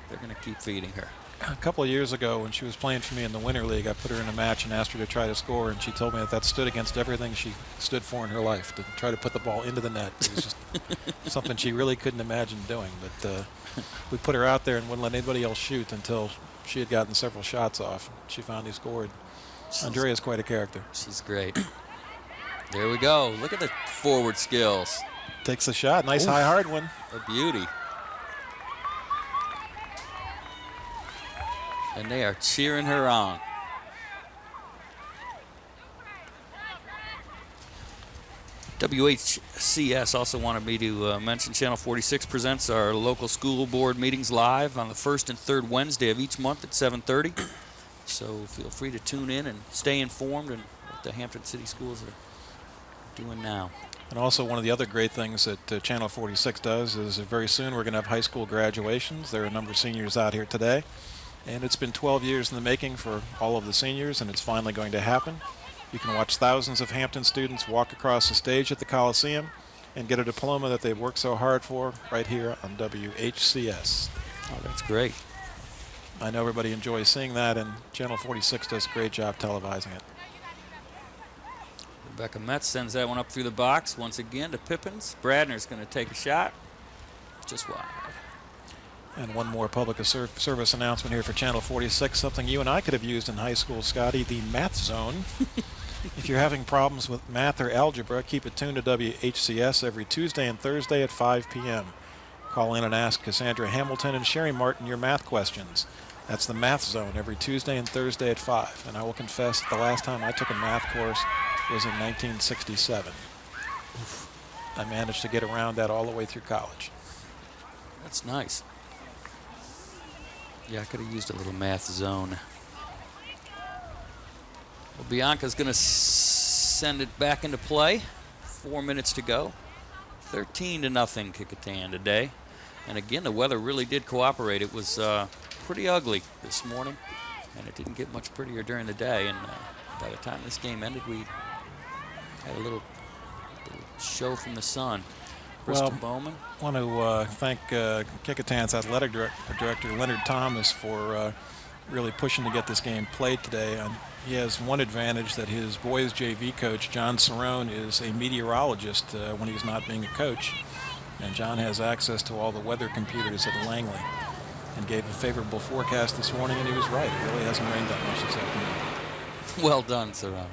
They're going to keep feeding her. A couple of years ago, when she was playing for me in the Winter League, I put her in a match and asked her to try to score, and she told me that stood against everything she stood for in her life, to try to put the ball into the net. It was just something she really couldn't imagine doing. But we put her out there and wouldn't let anybody else shoot until she had gotten several shots off. She finally scored. Andrea's quite a character. She's great. There we go. Look at the forward skills. Takes the shot. Nice high hard one. A beauty. And they are cheering her on. WHCS also wanted me to mention Channel 46 presents our local school board meetings live on the first and third Wednesday of each month at 7:30. So feel free to tune in and stay informed on what the Hampton City Schools are doing now. And also one of the other great things that Channel 46 does is very soon we're going to have high school graduations. There are a number of seniors out here today. And it's been 12 years in the making for all of the seniors, and it's finally going to happen. You can watch thousands of Hampton students walk across the stage at the Coliseum and get a diploma that they've worked so hard for right here on WHCS. Oh, that's great. I know everybody enjoys seeing that, and Channel 46 does a great job televising it. Rebecca Metz sends that one up through the box once again to Pippins. Bradner's going to take a shot. Just wide. And one more public service announcement here for Channel 46, something you and I could have used in high school, Scotty, the Math Zone. If you're having problems with math or algebra, keep it tuned to WHCS every Tuesday and Thursday at 5 p.m. Call in and ask Cassandra Hamilton and Sherry Martin your math questions. That's the Math Zone every Tuesday and Thursday at 5. And I will confess the last time I took a math course was in 1967. I managed to get around that all the way through college. That's nice. Yeah, I could have used a little Math Zone. Well, Bianca's going to send it back into play. 4 minutes to go. 13-0 Kecoughtan today. And again, the weather really did cooperate. It was pretty ugly this morning, and it didn't get much prettier during the day. And by the time this game ended, we had a little show from the sun. Bristol Bowman. I want to thank Kecoughtan's athletic director, Leonard Thomas, for really pushing to get this game played today. And he has one advantage, that his boys JV coach, John Cerrone, is a meteorologist when he's not being a coach. And John has access to all the weather computers at Langley and gave a favorable forecast this morning, and he was right. It really hasn't rained that much this afternoon. Well done, Cerrone.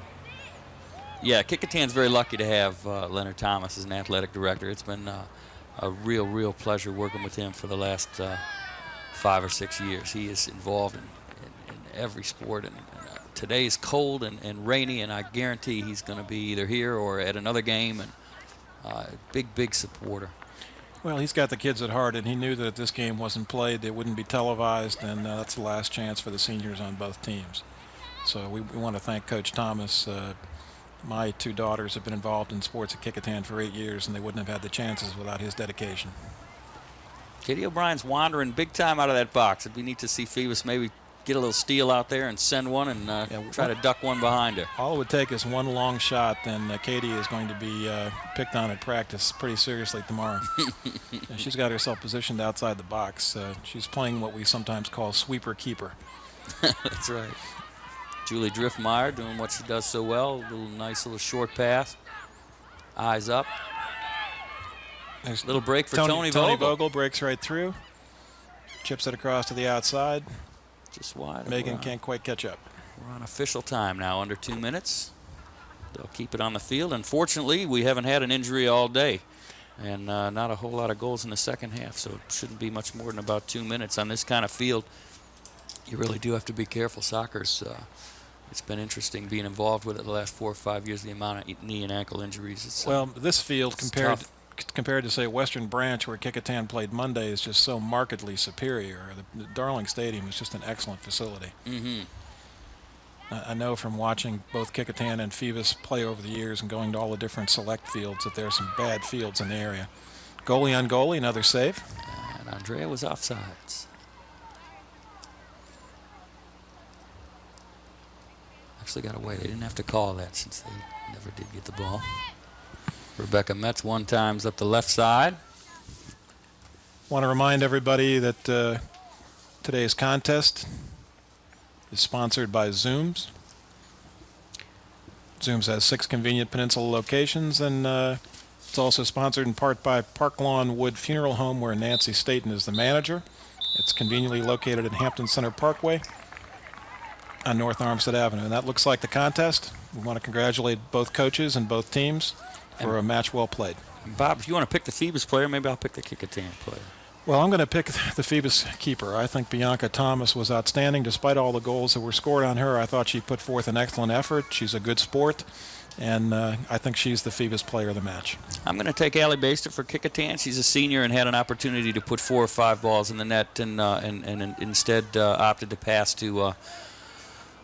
Yeah, Kecoughtan's very lucky to have Leonard Thomas as an athletic director. It's been a real pleasure working with him for the last 5 or 6 years. He is involved in every sport, and today is cold and rainy, and I guarantee he's going to be either here or at another game, and big supporter. Well, he's got the kids at heart, and he knew that if this game wasn't played, it wouldn't be televised, and that's the last chance for the seniors on both teams. So we want to thank Coach Thomas. My 2 daughters have been involved in sports at Kecoughtan for 8 years, and they wouldn't have had the chances without his dedication. Katie O'Brien's wandering big time out of that box. It'd be neat to see Phoebus maybe get a little steal out there and send one and try to duck one behind her. All it would take is one long shot, then Katie is going to be picked on at practice pretty seriously tomorrow. She's got herself positioned outside the box. She's playing what we sometimes call sweeper-keeper. That's right. Julie Driftmeyer doing what she does so well. A nice little short pass. Eyes up. There's Little break for Tony Tony Vogel. Vogel breaks right through. Chips it across to the outside. Just wide. Megan can't quite catch up. We're on official time now, under 2 minutes. They'll keep it on the field. Unfortunately, we haven't had an injury all day, and not a whole lot of goals in the second half, so it shouldn't be much more than about 2 minutes. On this kind of field, you really do have to be careful. Soccer's, it's been interesting being involved with it the last 4 or 5 years, the amount of knee and ankle injuries. It's, well, this field compared to, say, Western Branch, where Kecoughtan played Monday, is just so markedly superior. The Darling Stadium is just an excellent facility. Mm-hmm. I know from watching both Kecoughtan and Phoebus play over the years and going to all the different select fields that there are some bad fields in the area. Goalie on goalie, another save. And Andrea was offsides. Actually got away. They didn't have to call that since they never did get the ball. Rebecca Metz one time's up the left side. Want to remind everybody that today's contest is sponsored by Zooms. Zooms has 6 convenient peninsula locations, and it's also sponsored in part by Park Lawn Wood Funeral Home, where Nancy Staten is the manager. It's conveniently located at Hampton Center Parkway on North Armstead Avenue. And that looks like the contest. We want to congratulate both coaches and both teams for a match well played. Bob, if you want to pick the Phoebus player, maybe I'll pick the Kecoughtan player. Well, I'm going to pick the Phoebus keeper. I think Bianca Thomas was outstanding. Despite all the goals that were scored on her, I thought she put forth an excellent effort. She's a good sport, and I think she's the Phoebus player of the match. I'm going to take Allie Baster for Kecoughtan. She's a senior and had an opportunity to put 4 or 5 balls in the net, and instead opted to pass to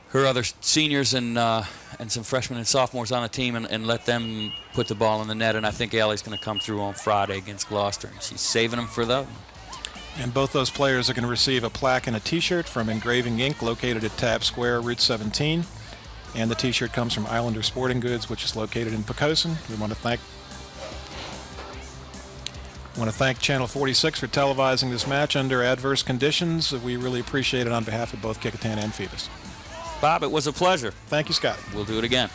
her other seniors and some freshmen and sophomores on the team and let them put the ball in the net. And I think Allie's going to come through on Friday against Gloucester. And she's saving them for them. And both those players are going to receive a plaque and a T-shirt from Engraving Inc., located at Tab Square, Route 17. And the T-shirt comes from Islander Sporting Goods, which is located in Kecoughtan. We want to thank Channel 46 for televising this match under adverse conditions. We really appreciate it on behalf of both Kecoughtan and Phoebus. Bob, it was a pleasure. Thank you, Scott. We'll do it again.